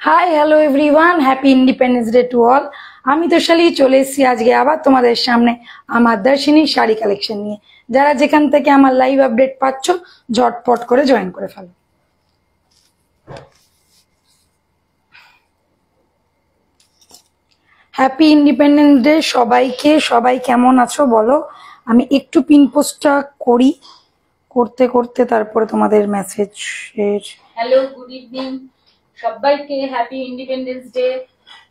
Hi hello everyone, happy independence day to all. আমি তো শালি চলে এসেছি আজকে আবার তোমাদের সামনে আমার দর্শিনী শাড়ি কালেকশন নিয়ে। যারা যেখান থেকে আমার লাইভ আপডেট পাচ্ছ ঝটপট করে জয়েন করে ফেলো। হ্যাপি ইন্ডিপেন্ডেন্স ডে সবাইকে। সবাই কেমন আছো বলো। আমি একটু পিন পোস্টটা করি, করতে করতে তারপরে তোমাদের মেসেজ। হ্যালো, গুড ইভিনিং সবাইকে, হ্যাপি ইন্ডিপেন্ডেন্স ডে।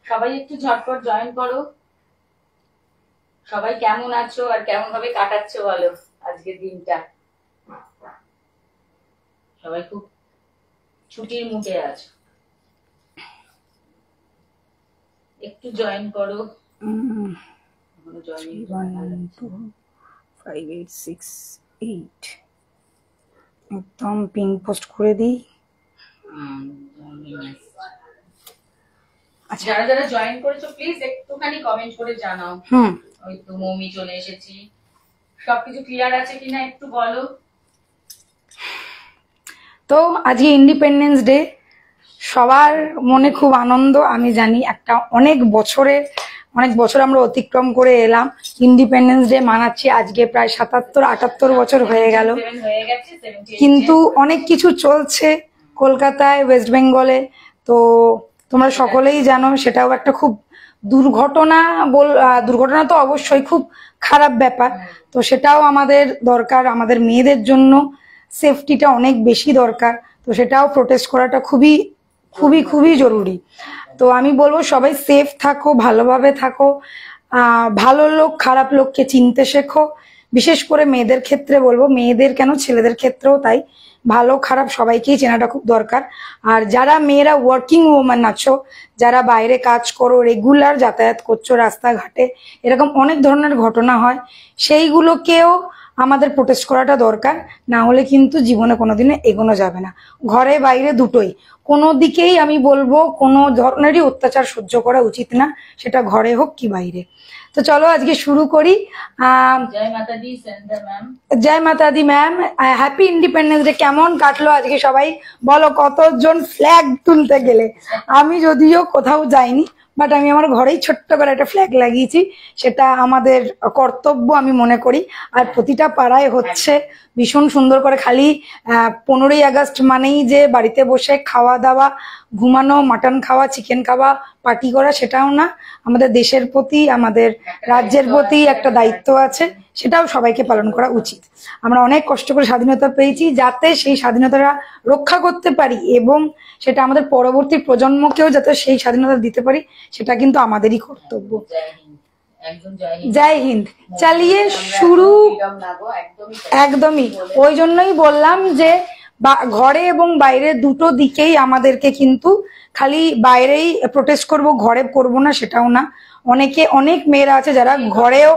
সবাই একটু ঝটপট জয়েন করো। সবাই কেমন আছো আর কেমন ভাবে কাটাচ্ছো বলো আজকের দিনটা। সবাই খুব ছুটির মুডে আছো, একটু জয়েন করো। 3125868 একদম পিন পোস্ট করে দিই। আচ্ছা, যারা যারা জয়েন করেছো প্লিজ একটুখানি কমেন্ট করে জানাও। ওই তো মমি চলে এসেছি। সবকিছু ক্লিয়ার আছে কিনা একটু বলো। তো আজকে ইন্ডিপেন্ডেন্স ডে, সবার মনে খুব আনন্দ। আমি জানি একটা অনেক বছর আমরা অতিক্রম করে এলাম, ইন্ডিপেন্ডেন্স ডে মানাচ্ছি। আজকে প্রায় 77-78 বছর হয়ে গেল। কিন্তু অনেক কিছু চলছে কলকাতায়, ওয়েস্ট বেঙ্গলে। তো তোমরা সকলেই জানো সেটাও একটা খুব দুর্ঘটনা তো অবশ্যই খুব খারাপ ব্যাপার। তো সেটাও আমাদের দরকার, আমাদের মেয়েদের জন্য সেফটিটা অনেক বেশি দরকার। তো সেটাও প্রোটেস্ট করাটা খুবই খুবই খুবই জরুরি। তো আমি বলবো সবাই সেফ থাকো, ভালোভাবে থাকো, ভালো লোক খারাপ লোককে চিনতে শেখো। বিশেষ করে মেয়েদের ক্ষেত্রে বলবো, মেয়েদের কেন ছেলেদের ক্ষেত্রেও তাই, ভালো খারাপ সবাইকেই চেনাটা খুব দরকার। আর যারা মেয়েরা ওয়ার্কিং ওম্যান আছো, যারা বাইরে কাজ করো, রেগুলার যাতায়াত করছো রাস্তাঘাটে, এরকম অনেক ধরনের ঘটনা হয়, সেইগুলোকেও আমাদের প্রোটেস্ট করাটা দরকার। না হলে কিন্তু জীবনে কোনোদিনও এগোনো যাবে না। ঘরে বাইরে দুটোই, কোনো দিকেই আমি বলবো কোনো ধরনেরই অত্যাচার সহ্য করা উচিত না, সেটা ঘরে হোক কি বাইরে। তো চলো আজকে শুরু করি। জয় মাতা দি ম্যাম, হ্যাপি ইন্ডিপেন্ডেন্স ডে। কেমন কাটলো আজকে সবাই বলো। কতজন ফ্ল্যাগ তুলতে গেলে? আমি যদিও কোথাও যাইনি, বাট আমি আমার ঘরেই ছোট্ট করে একটা ফ্ল্যাগ লাগিয়েছি। সেটা আমাদের কর্তব্য আমি মনে করি। আর প্রতিটা পাড়ায় হচ্ছে ভীষণ সুন্দর করে। খালি 15ই আগস্ট মানেই যে বাড়িতে বসে খাওয়া দাওয়া, ঘুমানো, মাটন খাওয়া, চিকেন খাওয়া, পার্টি করা, সেটাও না। আমাদের দেশের প্রতি, আমাদের রাজ্যের প্রতি একটা দায়িত্ব আছে, সেটাও সবাইকে পালন করা উচিত। আমরা অনেক কষ্ট করে স্বাধীনতা পেয়েছি, যাতে সেই স্বাধীনতাটা রক্ষা করতে পারি এবং সেটা আমাদের পরবর্তী প্রজন্মকেও যাতে সেই স্বাধীনতা দিতে পারি, সেটা কিন্তু আমাদেরই কর্তব্য। জয় হিন্দ। চালিয়ে শুরু। একদমই, ওই জন্যই বললাম যে ঘরে এবং বাইরে দুটো দিকেই আমাদেরকে কিন্তু, খালি বাইরেই প্রোটেস্ট করব, ঘরে করব না সেটাও না। অনেক মেয়েরা আছে যারা ঘরেও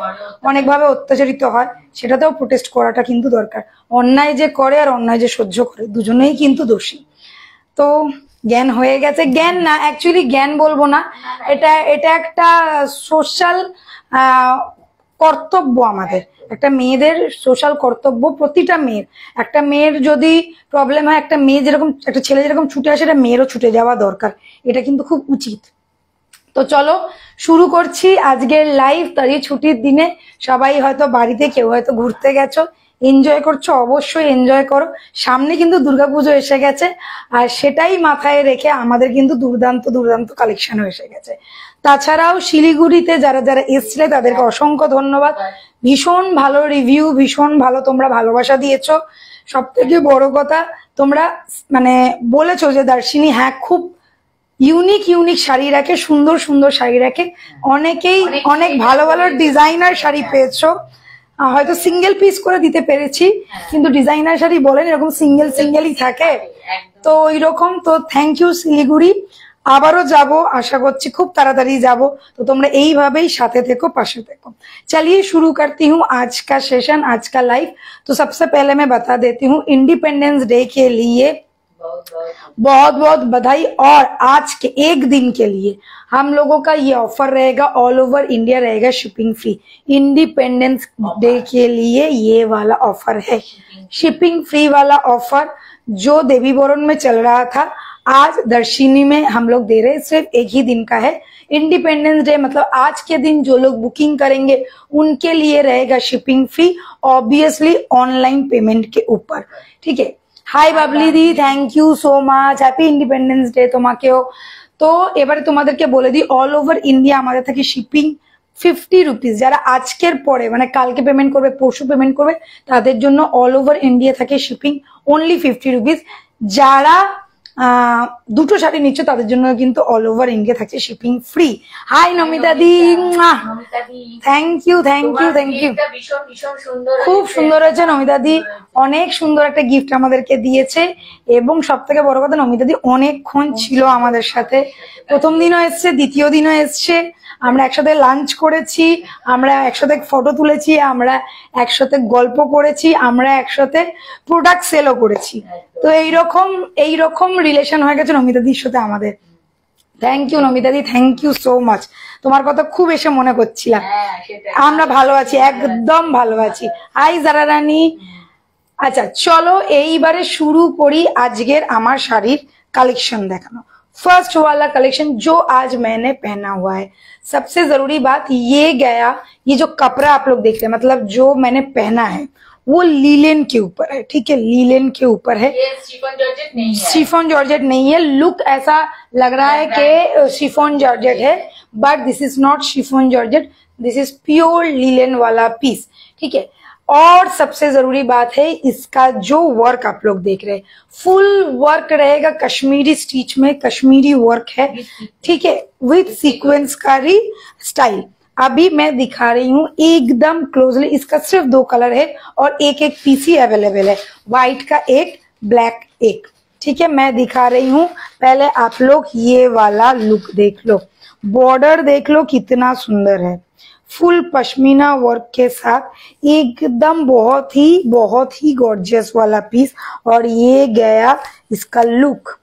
অনেকভাবে অত্যাচারিত হয়, সেটাতেও প্রোটেস্ট করাটা কিন্তু দরকার। অন্যায় যে করে আর অন্যায় যে সহ্য করে, দুজনেই কিন্তু দোষী। তো জ্ঞান হয়ে গেছে, জ্ঞান না, অ্যাকচুয়ালি জ্ঞান বলবো না, এটা একটা সোশ্যাল কর্তব্য আমাদের। একটা মেয়েদের সোশ্যাল কর্তব্য, প্রতিটা মেয়ের। একটা মেয়ের যদি প্রবলেম হয়, একটা মেয়ে যেরকম, একটা ছেলে যেরকম ছুটে আসে, এটা মেয়েরও ছুটে যাওয়া দরকার। এটা কিন্তু খুব উচিত। তো চলো শুরু করছি আজকের লাইভ। তারই ছুটির দিনে সবাই হয়তো বাড়িতে, কেউ হয়তো ঘুরতে গেছো, এনজয় করছো, অবশ্যই এনজয় করো। সামনে কিন্তু দুর্গাপুজো এসে গেছে, আর সেটাই মাথায় রেখে আমাদের কিন্তু দুর্দান্ত দুর্দান্ত কালেকশন এসে গেছে। তাছাড়াও শিলিগুড়িতে যারা যারা এসছিলে তাদেরকে অসংখ্য ধন্যবাদ। ভীষণ ভালো রিভিউ, ভীষণ ভালো তোমরা ভালোবাসা দিয়েছো। সব থেকে বড় কথা, তোমরা মানে বলেছো যে দর্শিনী হ্যাঁ খুব ইউনিক শাড়ি রাখে, সুন্দর সুন্দর শাড়ি রাখে। অনেকেই অনেক ভালো ভালো ডিজাইনার শাড়ি পেয়েছো। হয়তো সিঙ্গেল পিস করে দিতে পেরেছি, কিন্তু ডিজাইনার শাড়ি বলেন এরকম সিঙ্গেলই থাকে, তো ওই রকম। তো থ্যাংক ইউ শিলিগুড়ি। আবারও যাব, আশা করছি খুব তাড়াতাড়ি যাব। তো তোমরা এইভাবেই সাথে থেকো, পাশে থেকো। चलिए शुरू करती हूँ आज का सेशन, आज का लाइव। तो सबसे पहले मैं बता देती हूँ, इंडिपेंडेंस डे के लिए बहुत बहुत बधाई। और आज के एक दिन के लिए हम लोगों का ये ऑफर रहेगा, ऑल ओवर इंडिया रहेगा शिपिंग फ्री। इंडिपेंडेंस डे के लिए ये वाला ऑफर है, शिपिंग फ्री वाला ऑफर, जो देवी बोरन में चल रहा था। आज दर्शिनी में हम लोग दे रहे हैं, सिर्फ एक ही दिन का है, इंडिपेंडेंस डे, मतलब आज के दिन जो लोग बुकिंग करेंगे उनके लिए रहेगा shipping free, obviously online payment के ऊपर। ठीक है। हाय बाबली दी, थैंक यू सो माच, হ্যাপি ইন্ডিপেন্ডেন্স ডে তোমাকেও। তো এবারে তোমাদেরকে বলে দিই, অল ওভার ইন্ডিয়া আমাদের থেকে শিপিং 50 রুপিস। যারা আজকের পরে মানে কালকে পেমেন্ট করবে, পরশু পেমেন্ট করবে, তাদের জন্য অল ওভার ইন্ডিয়া থাকে শিপিং অনলি 50 রুপিস। যারা দুটো শাড়ি নিচ্ছ তাদের জন্য কিন্তু অল ওভার ইন্ডিয়া থাকছে shipping free. Hi Namita di, thank you thank you thank you, খুব সুন্দর হয়েছে নমিতা দি, অনেক সুন্দর একটা গিফট আমাদেরকে দিয়েছে। এবং সব থেকে বড় কথা, নমিতা দি অনেকক্ষণ ছিল আমাদের সাথে, প্রথম দিনও এসছে, দ্বিতীয় দিনও এসছে, আমরা একসাথে লাঞ্চ করেছি, আমরা একসাথে ফটো তুলেছি, আমরা একসাথে গল্প করেছি, আমরা একসাথে প্রোডাক্ট সেলও করেছি। তো এইরকম রিলেশন হয়ে গেছে নমিতা দির সাথে আমাদের। Thank you Namita di, thank you so much, তোমার কথা খুব এসে মনে করছিলাম। আমরা ভালো আছি, একদম ভালো আছি। হাই জারা রানী। আচ্ছা চলো এইবারে শুরু করি আজকের আমার শাড়ির কালেকশন দেখানো। फर्स्ट वाला कलेक्शन जो आज मैंने पहना हुआ है, सबसे जरूरी बात ये गया, ये जो कपड़ा आप लोग देख रहे हैं, मतलब जो मैंने पहना है वो लीलेन के ऊपर है। ठीक है, लीलेन के ऊपर है, शिफॉन जॉर्जेट नहीं है, शिफॉन जॉर्जेट नहीं है। लुक ऐसा लग रहा है कि शिफॉन जॉर्जेट है, but this is not chiffon georgette, this is pure linen वाला पीस। ठीक है। और सबसे जरूरी बात है इसका जो वर्क आप लोग देख रहे हैं, फुल वर्क रहेगा कश्मीरी स्टिच में, कश्मीरी वर्क है। ठीक है, विथ सीक्वेंस कारी स्टाइल। अभी मैं दिखा रही हूँ एकदम क्लोजली, इसका सिर्फ 2 कलर है और एक पीस ही अवेलेबल है, व्हाइट का एक, ब्लैक एक। ठीक है, मैं दिखा रही हूँ, पहले आप लोग ये वाला लुक देख लो, बॉर्डर देख लो कितना सुंदर है, फुल पश्मीना वर्क के साथ एकदम बहुत ही गॉर्जियस वाला पीस। और ये गया इसका लुक,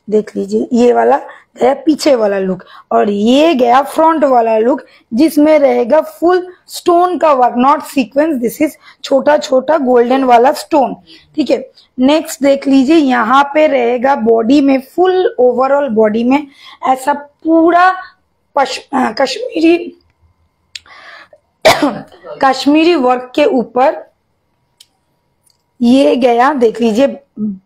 देख लीजिए, ये वाला गया पीछे वाला लुक, और ये गया फ्रंट वाला लुक जिसमें रहेगा फुल स्टोन का work, not sequence, this is छोटा छोटा गोल्डन वाला स्टोन। ठीक है। नेक्स्ट देख लीजिए, यहाँ पे रहेगा बॉडी में, फुल ओवरऑल बॉडी में ऐसा पूरा कश्मीरी वर्क के ऊपर ये गया, देख लीजिए,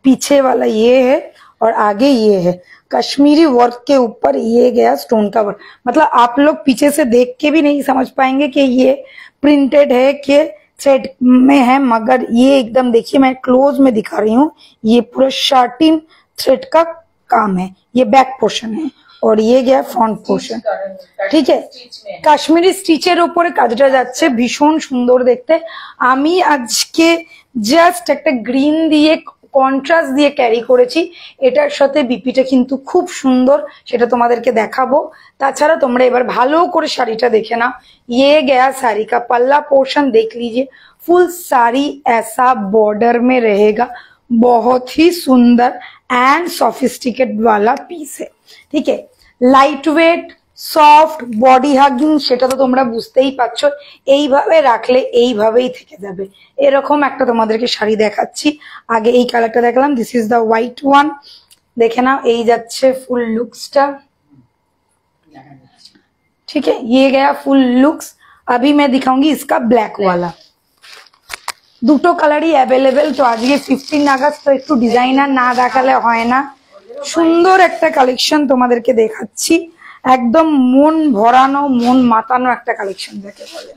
पीछे वाला ये है और आगे ये है, कश्मीरी वर्क के ऊपर ये गया स्टोन का वर्क। मतलब आप लोग पीछे से देख के भी नहीं समझ पाएंगे कि ये प्रिंटेड है कि थ्रेड में है, मगर ये एकदम देखिए, मैं क्लोज में दिखा रही हूँ, ये पूरा शार्टिन थ्रेड का काम है, ये बैक पोर्शन है और ये गया फ्रंट पोर्शन। ঠিক আছে, কাশ্মীরি স্টিচের উপরে কাজটা যাচ্ছে, ভীষণ সুন্দর দেখতে। আমি আজকে জাস্ট একটা গ্রিন দিয়ে কন্ট্রাস্ট দিয়ে ক্যারি করেছি, এটার সাথে বিপিটা কিন্তু খুব সুন্দর, সেটা তোমাদেরকে দেখাবো। তাছাড়া তোমরা এবার ভালো করে শাড়িটা দেখে নাও। ये गया साड़ी का पल्ला पोर्शन, देख लीजिए, फुल साड़ी ऐसा बॉर्डर में रहेगा, बहुत ही सुंदर एंड सॉफिस्टिकेट वाला पीस है। ठीक है, light weight, soft, body hugging, সেটা তো তোমরা বুঝতেই পারছো। এইভাবে রাখলে এইভাবেই থেকে যাবে। এরকম একটা তোমাদেরকে শাড়ি দেখাচ্ছি। আগে এই কালারটা দেখালাম, this is the white one, দেখে নাও, এই যাচ্ছে ফুল লুকসটা। ठीक है, ये गया फुल लुक्स। अभी मैं दिखाऊंगी इसका ब्लैक वाला, দুটো কালারই অ্যাভেলেবেল। তো আজকে 15 আগস্ট, তো একটু ডিজাইনার না দেখালে হয় না। সুন্দর একটা কালেকশন তোমাদেরকে দেখাচ্ছি, একদম মন ভরানো, মন মাতানো একটা কালেকশন যাকে বলে।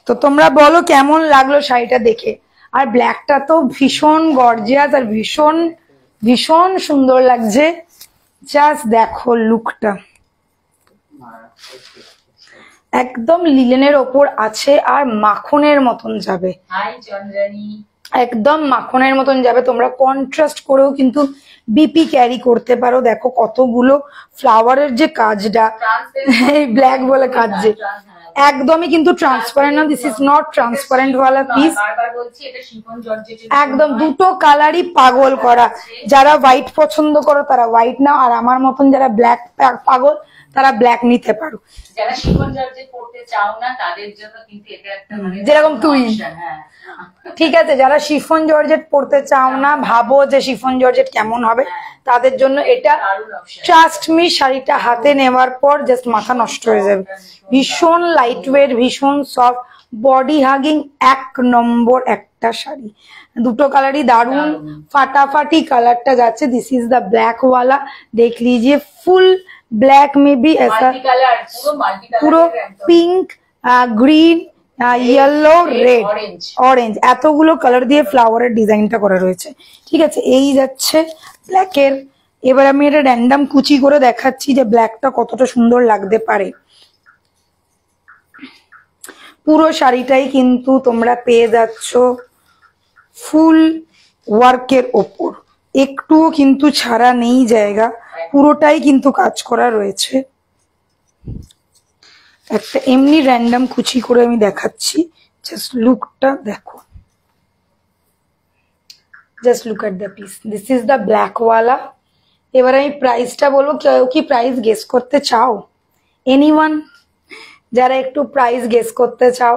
তো তোমরা বলো কেমন লাগলো শাড়িটা দেখে। আর ব্ল্যাকটা তো ভীষণ গর্জিয়াস আর ভীষণ ভীষণ সুন্দর লাগছে। জাস্ট দেখো লুকটা, একদম লিলেনের ওপর আছে আর মাখনের মতন যাবে, একদম মাখনের মতন যাবে। তোমরা কন্ট্রাস্ট করেও কিন্তু বিপি ক্যারি করতে পারো। দেখো কতগুলো ফ্লাওয়ারের যে কাজটা, এই ব্ল্যাক বলে কাজ, যে একদমই কিন্তু ট্রান্সপারেন্ট না, দিস ইজ নট ট্রান্সপারেন্ট ওয়ালা পিস। একদম দুটো কালারই পাগল করা। যারা হোয়াইট পছন্দ করো তারা হোয়াইট নাও, আর আমার মতন যারা ব্ল্যাক পাগল তারা ব্ল্যাক নিতে পারো। যারা শিফন জর্জেট পড়তে চাও না তাদের জন্য কিন্তু এটা একটা মানে যেরকম তুই, হ্যাঁ ঠিক আছে, যারা শিফন জর্জেট পড়তে চাও না, ভাবো যে শিফন জর্জেট কেমন হবে, তাদের জন্য এটা ট্রাস্ট মি, শাড়িটা হাতে নেওয়ার পর জাস্ট মাথা নষ্ট হয়ে যাবে। ভীষণ লাইট ওয়েট, ভীষণ সফট, বডি হাগিং, এক নম্বর একটা শাড়ি। দুটো কালারই দারুন, ফাটাফাটি কালারটা যাচ্ছে। দিস ইজ দ্য ব্ল্যাক ওয়ালা, দেখ लीजिए ফুল ব্ল্যাক মে বি ऐसा পুরো pink, green, yellow, red, orange, এতগুলো কালার দিয়ে ফ্লাওয়ারের ডিজাইনটা করা রয়েছে। ঠিক আছে, এই যাচ্ছে ব্ল্যাকের। এবার আমি এটা র্যান্ডম কুচি করে দেখাচ্ছি যে ব্ল্যাকটা কতটা সুন্দর লাগতে পারে। পুরো শাড়িটাই কিন্তু তোমরা পেয়ে যাচ্ছ ফুল ওয়ার্কের ওপর, একটুও কিন্তু ছাড়া নেই জায়গা, পুরোটাই কিন্তু কাজ করা রয়েছে। একটা এমনি র্যান্ডম কুচি করে আমি দেখাচ্ছি, জাস্ট লুকটা দেখো, just look at the piece. This is the black ওয়ালা। এবার আমি প্রাইসটা বলবো, কেউ কি প্রাইস গেস করতে চাও? এনিওয়ান? যারা একটু প্রাইস গেস করতে চাও,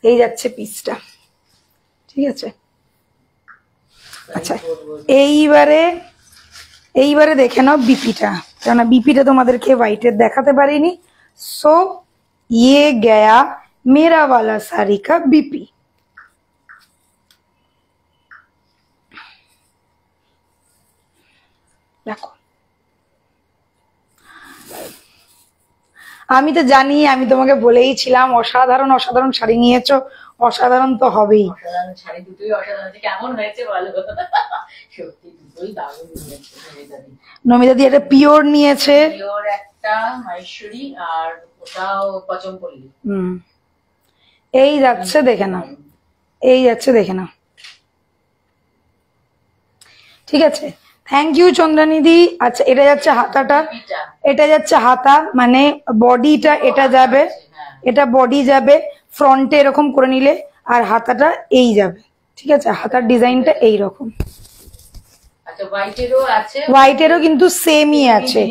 এই যাচ্ছে পিসটা। ঠিক আছে, আচ্ছা এইবারে দেখে নাও বিপিটা, কেননা বিপিটা তোমাদেরকে হোয়াইটের দেখাতে পারিনি। সো ये गया मेरा वाला साड़ी का बीपी। দেখো, আমি তো জানি, আমি তোমাকে বলেই ছিলাম অসাধারণ অসাধারণ শাড়ি নিয়েছো, অসাধারণ তো হবেই। অসাধারণ শাড়ি, দুটোই অসাধারণ। কেমন হয়েছে বলো? সত্যি দুটোই দারুণ নিয়েছে নমিতাদি। নমিতাদি এটা পিওর নিয়েছে, পিওর একটা মাহেশ্বরী, আর ওটাও পচমপল্লী। এই যাচ্ছে দেখে নাও, এই যাচ্ছে দেখে নাও। ঠিক আছে, থ্যাংক ইউ চন্দ্রানিধি। আচ্ছা, এটা যাচ্ছে হাতাটা, এটা যাচ্ছে হাতা, মানে বডিটা এটা যাবে, এটা বডি যাবে ফ্রন্টে এরকম করে নিলে, আর হাতাটা এই যাবে। ঠিক আছে, হাতার ডিজাইনটা এইরকম। হোয়াইটেরও কিন্তু সেমই আছে,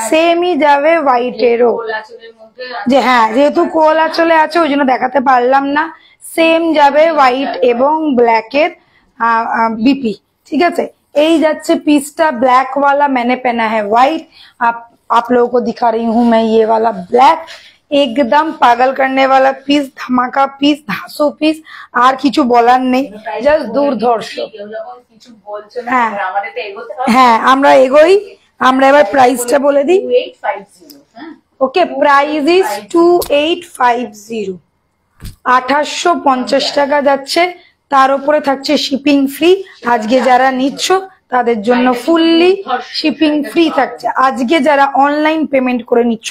সেমই যাবে হোয়াইটেরও। যে হ্যাঁ, যেহেতু কোল আঁচলে আছে ওই জন্য দেখাতে পারলাম না, সেম যাবে হোয়াইট এবং ব্ল্যাকের বিপি। ঠিক আছে, এই যাচ্ছে পিসটা ब्लैक वाला, मैंने पहना है व्हाइट, आप लोगों को दिखा रही हूँ मैं ये वाला ब्लैक। एकदम पागल करने वाला पीस, धमाका पीस, धांसू पीस, আর কিছু বলার নেই, জাস্ট দুর্ধর্ষ। হ্যাঁ হ্যাঁ, আমরা এগোই, আমরা এবার প্রাইসটা বলে দিই। ওকে, প্রাইস ইজ 2850, 2850 টাকা যাচ্ছে। তার উপরে থাকছে শিপিং ফ্রি। আজকে যারা নিচ্ছ তাদের জন্য ফুললি শিপিং ফ্রি থাকছে। আজকে যারা অনলাইন পেমেন্ট করে নিচ্ছ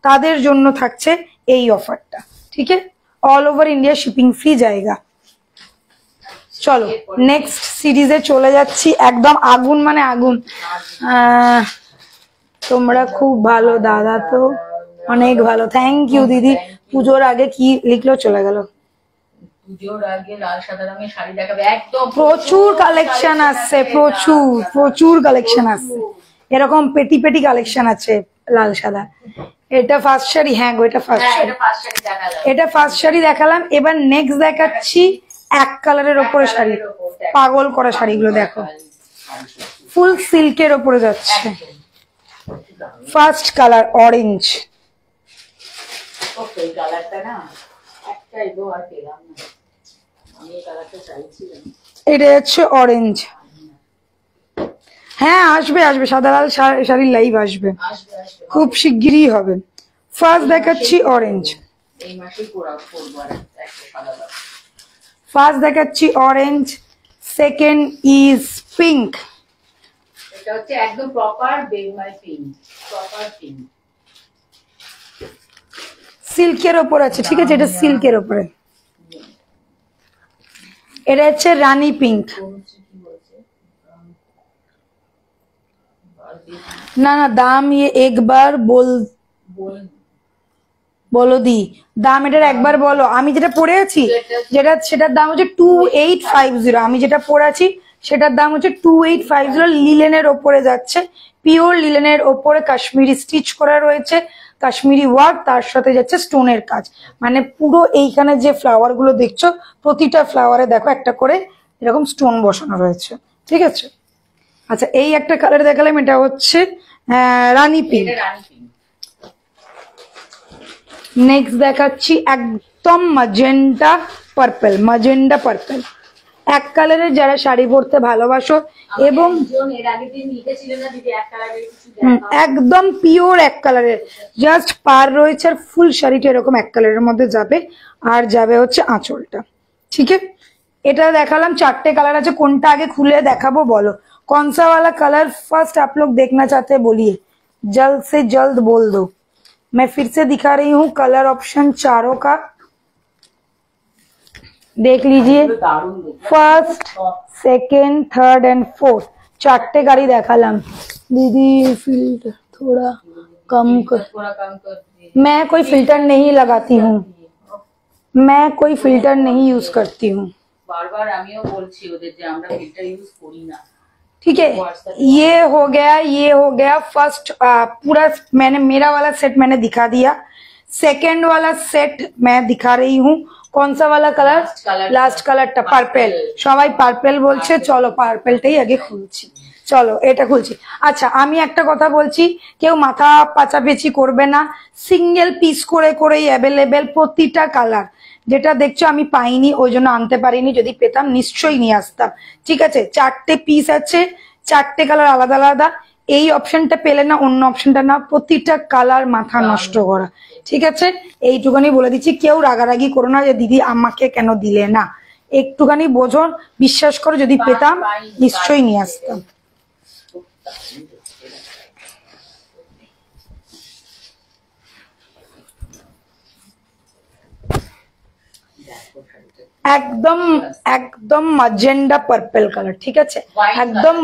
তাদের জন্য থাকছে এই অফারটা। ঠিক আছে, all over India shipping free জায়গা। চলো নেক্সট সিরিজে চলে যাচ্ছি। একদম আগুন মানে আগুন। তোমরা খুব ভালো দাদা, তো অনেক ভালো, থ্যাংক ইউ দিদি। পুজোর আগে কি লিখলো চলে গেল। পুজোর আগে লাল সাদা রঙের শাড়ি দেখাবে, একদম প্রচুর কালেকশন আসছে, প্রচুর প্রচুর কালেকশন আসছে, এরকম পেটি পেটি কালেকশন আছে লাল সাদা। এটা ফার্স্ট শাড়ি, হ্যাঁ গো এটা ফার্স্ট শাড়ি, এটা ফার্স্ট শাড়ি দেখালাম। এবার নেক্সট দেখাচ্ছি এক কালারের ওপরে শাড়ি, পাগল করা শাড়িগুলো দেখো, ফুল সিল্কের ওপরে যাচ্ছে। ফার্স্ট কালার অরেঞ্জ, এটা হচ্ছে অরেঞ্জ। হ্যাঁ আসবে আসবে, সাদা লাল শাড়ির লাইভ আসবে, খুব শিগগিরই হবে। ফার্স্ট দেখাচ্ছি অরেঞ্জ, ফার্স্ট দেখাচ্ছি অরেঞ্জ। সেকেন্ড ইজ পিঙ্ক, এটা হচ্ছে একদম প্রপার বেগমাই পিঙ্ক, প্রপার পিঙ্ক, সিল্কের ওপর আছে। ঠিক আছে, এটা সিল্কের ওপরে। এটা হচ্ছে রানী পিঙ্ক, না না দাম ये एक बार বলো দি, দাম এটার একবার বলো। আমি যেটা পরে আছি যেটা, সেটার দাম হচ্ছে 2850। আমি যেটা পরে আছি সেটার দাম হচ্ছে 2850। লিলেনের ওপরে যাচ্ছে, পিওর লিলেনের ওপরে কাশ্মীরি স্টিচ করা রয়েছে, কাশ্মীরি ওয়ার্ক, তার সাথে যাচ্ছে স্টোনের কাজ। মানে পুরো এইখানে যে ফ্লাওয়ার গুলো দেখছো প্রতিটা ফ্লাওয়ারে দেখো একটা করে এরকম স্টোন বসানো রয়েছে, ঠিক আছে। আচ্ছা এই একটা কালার দেখালাম, এটা হচ্ছে রানী পিঙ্ক। নেক্সট দেখাচ্ছি একদম ম্যাজেন্টা পার্পল, ম্যাজেন্টা পার্পল। এক কালারের যারা শাড়ি পরতে ভালোবাসো এবং একদম পিওর এক কালারের, জাস্ট পার রয়েছে আর ফুল শাড়িটা এরকম এক কালারের মধ্যে যাবে, আর যাবে হচ্ছে আঁচলটা, ঠিক আছে। এটা দেখালাম, চারটে কালার আছে, কোনটা আগে খুলে দেখাবো বলো? কনসা वाला कलर फर्स्ट आप लोग देखना चाहते हैं बोलिए, जल्द से जल्द बोल दो। मैं फिर से दिखा रही हूँ कलर ऑप्शन चारों का, देख लीजिए। First, second, third and fourth, चारटे गाड़ी देखालाम। दीदी फिल्टर थोड़ा कम कर, मैं कोई फिल्टर नहीं लगाती हूँ, मैं कोई फिल्टर नहीं यूज करती हूँ। बार-बार आमियो बोलছি ওদের যে আমরা ফিল্টার ইউজ করি না, ठीक है। ये हो गया, ये हो गया फर्स्ट पूरा। मैंने मेरा वाला सेट मैंने दिखा दिया। सेकंड वाला सेट मैं दिखा रही हूँ। कौन सा वाला कलर? लास्ट कलरটা পার্পল। সবাই পার্পল বলছে, চলো পার্পলটাই আগে খুলছি, চলো এটা খুলছি। আচ্ছা আমি একটা কথা বলছি, কেউ মাথা পাচাপেচি করবে না, সিঙ্গেল পিস করে করেই অ্যাভেলেবেল প্রতিটা কালার। যেটা দেখছো আমি পাইনি ওই জন্য আনতে পারিনি, যদি পেতাম নিশ্চয়ই নিয়ে আসতাম, ঠিক আছে। চারটে পিস আছে, চারটে কালার আলাদা আলাদা। এই অপশনটা পেলে না অন্য অপশনটা না, প্রতিটা কালার মাথা নষ্ট করা, ঠিক আছে। এইটুখানি বলে দিচ্ছি, কেউ রাগারাগি করো না যে দিদি আমাকে কেন দিলে না, একটুখানি বোঝো, বিশ্বাস করো যদি পেতাম নিশ্চয়ই নিয়ে আসতাম। একদম একদম ম্যাজেন্ডা পার্পল কালার, ঠিক আছে। একদম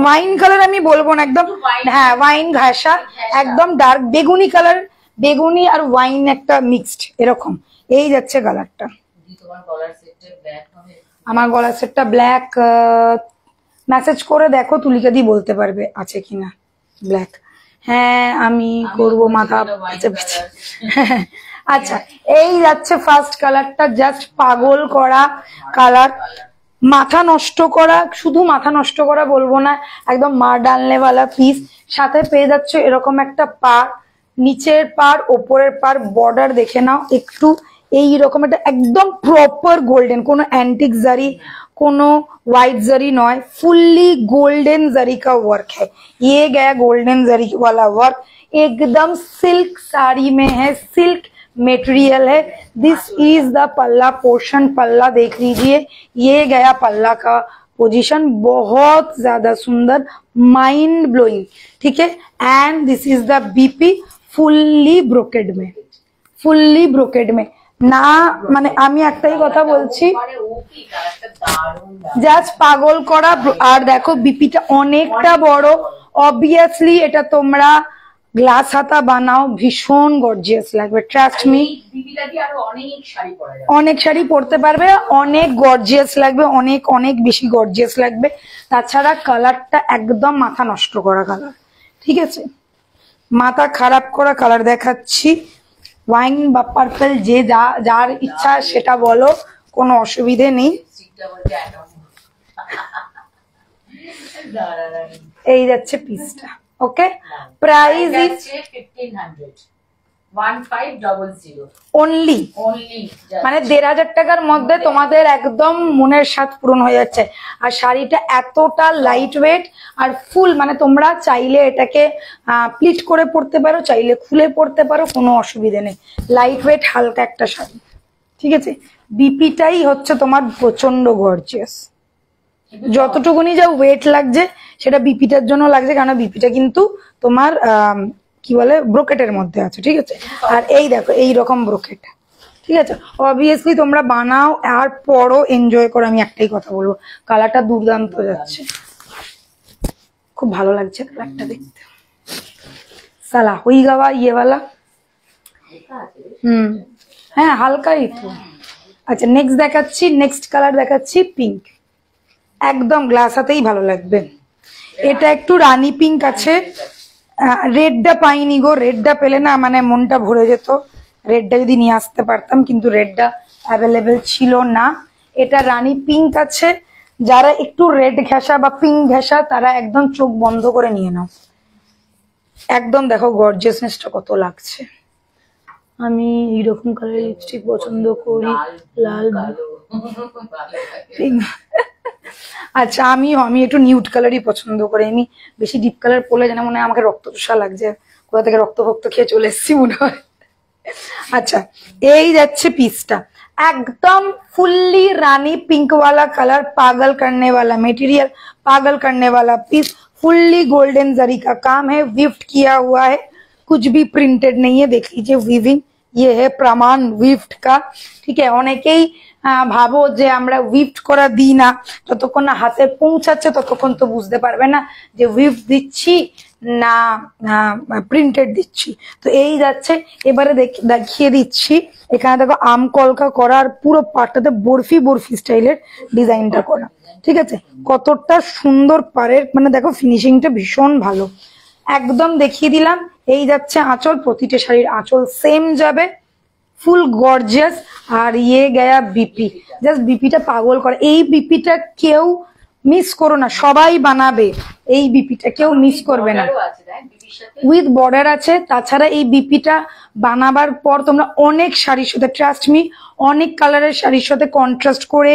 ওয়াইন কালার আমি বলবো না, একদম হ্যাঁ ওয়াইন ঘাসা, একদম ডার্ক বেগুনি কালার, বেগুনি আর ওয়াইন একটা মিক্সড এরকম, এই যাচ্ছে কালারটা। আমার গলার সেটটা ব্ল্যাক, মেসেজ করে দেখো তুলিকা দি বলতে পারবে আছে কিনা ব্ল্যাক। হ্যাঁ আমি করবো মাথা পেঁচে। আচ্ছা এই যাচ্ছে ফার্স্ট কালারটা, জাস্ট পাগল করা কালার, মাথা নষ্ট করা, শুধু মাথা নষ্ট করা বলবো না, একদম মার ডালনে वाला পিস। সাথে পেয়ে যাচ্ছে এরকম একটা পার, নিচের পার ওপরের পার, বর্ডার দেখে নাও একটু এইরকম একটা একদম প্রপার গোল্ডেন, কোনো অ্যান্টিক জারি कोनो व्हाइट जरी नॉय, फुल्ली गोल्डन जरी का वर्क है। ये गया गोल्डन जरी वाला वर्क, एकदम सिल्क साड़ी में है, सिल्क मटेरियल है। दिस इज द पल्ला पोर्शन, पल्ला देख लीजिए, ये गया पल्ला का पोजीशन, बहुत ज्यादा सुंदर, माइंड ब्लोइंग, ठीक है। And this is the BP, fully brocade में, फुल्ली ब्रोकेड में না, মানে আমি একটাই কথা বলছি, জাস্ট পাগল করা। আর দেখো বিপিটা অনেকটা বড়, অবভিয়াসলি এটা তোমরা গ্লাস হাতা বানাও ভীষণ গর্জিয়াস লাগবে, ট্রাস্ট মি। অনেক শাড়ি পরতে পারবে, অনেক গর্জিয়াস লাগবে, অনেক অনেক বেশি গর্জিয়াস লাগবে। তাছাড়া কালারটা একদম মাথা নষ্ট করা কালার, ঠিক আছে, মাথা খারাপ করা কালার দেখাচ্ছি। ওয়াইন বা পার্পল যে যার ইচ্ছা সেটা বলো, কোনো অসুবিধে নেই। এই যাচ্ছে পিসটা, ওকে। প্রাইস ইজ 1500 অনলি, মানে 1500 টাকার মধ্যে তোমাদের একদম মনের স্বাদ পূরণ হয়ে যাচ্ছে। আর শাড়িটা এতটা লাইট ওয়েট আর ফুল, মানে তোমরা চাইলে এটাকে প্লিট করে পরতে পারো, চাইলে খুলে পরতে পারো, কোনো অসুবিধা নেই। লাইট ওয়েট হালকা একটা শাড়ি, ঠিক আছে। বিপিটাই হচ্ছে তোমার প্রচন্ড গর্জিয়াস, যতটুকুনি যা ওয়েট লাগছে সেটা বিপিটার জন্য লাগছে, কারণ বিপিটা কিন্তু তোমার কি বলে ব্রোকেটের মধ্যে আছে, ঠিক আছে। আর এই দেখো এই রকম ব্রোকেট, ঠিক আছে। অবভিয়াসলি তোমরা বানাও আর পরও এনজয় করো, আমি একটাই কথা বলবো, কালারটা দুর্দান্ত যাচ্ছে, খুব ভালো লাগছে কালারটা দেখতে। সালা হই গাওয়া ইয়ে वाला, হ্যাঁ হালকাই তো। আচ্ছা নেক্সট দেখাচ্ছি, নেক্সট কালার দেখাচ্ছি পিঙ্ক, একদম গ্লাস হাতেই ভালো লাগবে। এটা একটু রানী পিঙ্ক আছে, রেডটা পাইনি গো, রেডটা পেলে না মানে মনটা ভরে যেত, রেডটা যদি নিয়ে আসতে পারতাম, কিন্তু রেডটা অ্যাভেলেবেল ছিল না। এটা রানী পিঙ্ক আছে, যারা একটু রেড ঘেঁষা বা পিঙ্ক ঘেঁষা তারা একদম চোখ বন্ধ করে নিয়ে নাও। একদম দেখো গর্জিয়াসনেসটা কত লাগছে। আমি এইরকম কালারের লিপস্টিক পছন্দ করি, লাল পিঙ্ক। আচ্ছা আমি একটু নিউড কালারই পছন্দ করি। আমি বেশি ডিপ কালার পরলে যেন মনে হয় আমাকে রক্তচোষা লাগছে, কোথা থেকে রক্ত ভক্ত খেয়ে চলে এসেছি মনে হয়। আচ্ছা এই যাচ্ছে পিসটা, एकदम फुल्ली रानी पिंक वाला कलर, पागल करने वाला मटेरियल, पागल करने वाला पीस, फुल्ली गोल्डन जरी का काम है, विफ्ट किया हुआ है, कुछ भी प्रिंटेड नहीं है। देख लीजिए विविंग, ये है प्रमाण विफ्ट का। ठीक है, অনেকেই ভাবো যে আমরা উইফট করা দিই না, যতক্ষণ না হাতে পৌঁছাচ্ছে ততক্ষণ তো বুঝতে পারবে না যে উইফট দিচ্ছি না প্রিন্টেড দিচ্ছি। তো এই যাচ্ছে, এবারে দেখিয়ে দিচ্ছি। এখানে দেখো আম কলকা করা আর পুরো পাটটাতে বরফি বরফি স্টাইলের ডিজাইনটা করা। ঠিক আছে, কতটা সুন্দর পারের, মানে দেখো ফিনিশিংটা ভীষণ ভালো। একদম দেখিয়ে দিলাম। এই যাচ্ছে আঁচল, প্রতিটা শাড়ির আঁচল সেম যাবে, ফুল গর্জিয়াস। আর ইয়ে গয়া বিপি, জাস্ট বিপিটা পাগল করে। এই বিপিটা কেউ মিস করো না, সবাই বানাবে এই বিপিটা, কেউ মিস করবে না। উইথ বর্ডার আছে। তাছাড়া এই বিপিটা বানাবার পর তোমরা অনেক শাড়ির সাথে, ট্রাস্ট মি, অনেক কালারের শাড়ির সাথে কন্ট্রাস্ট করে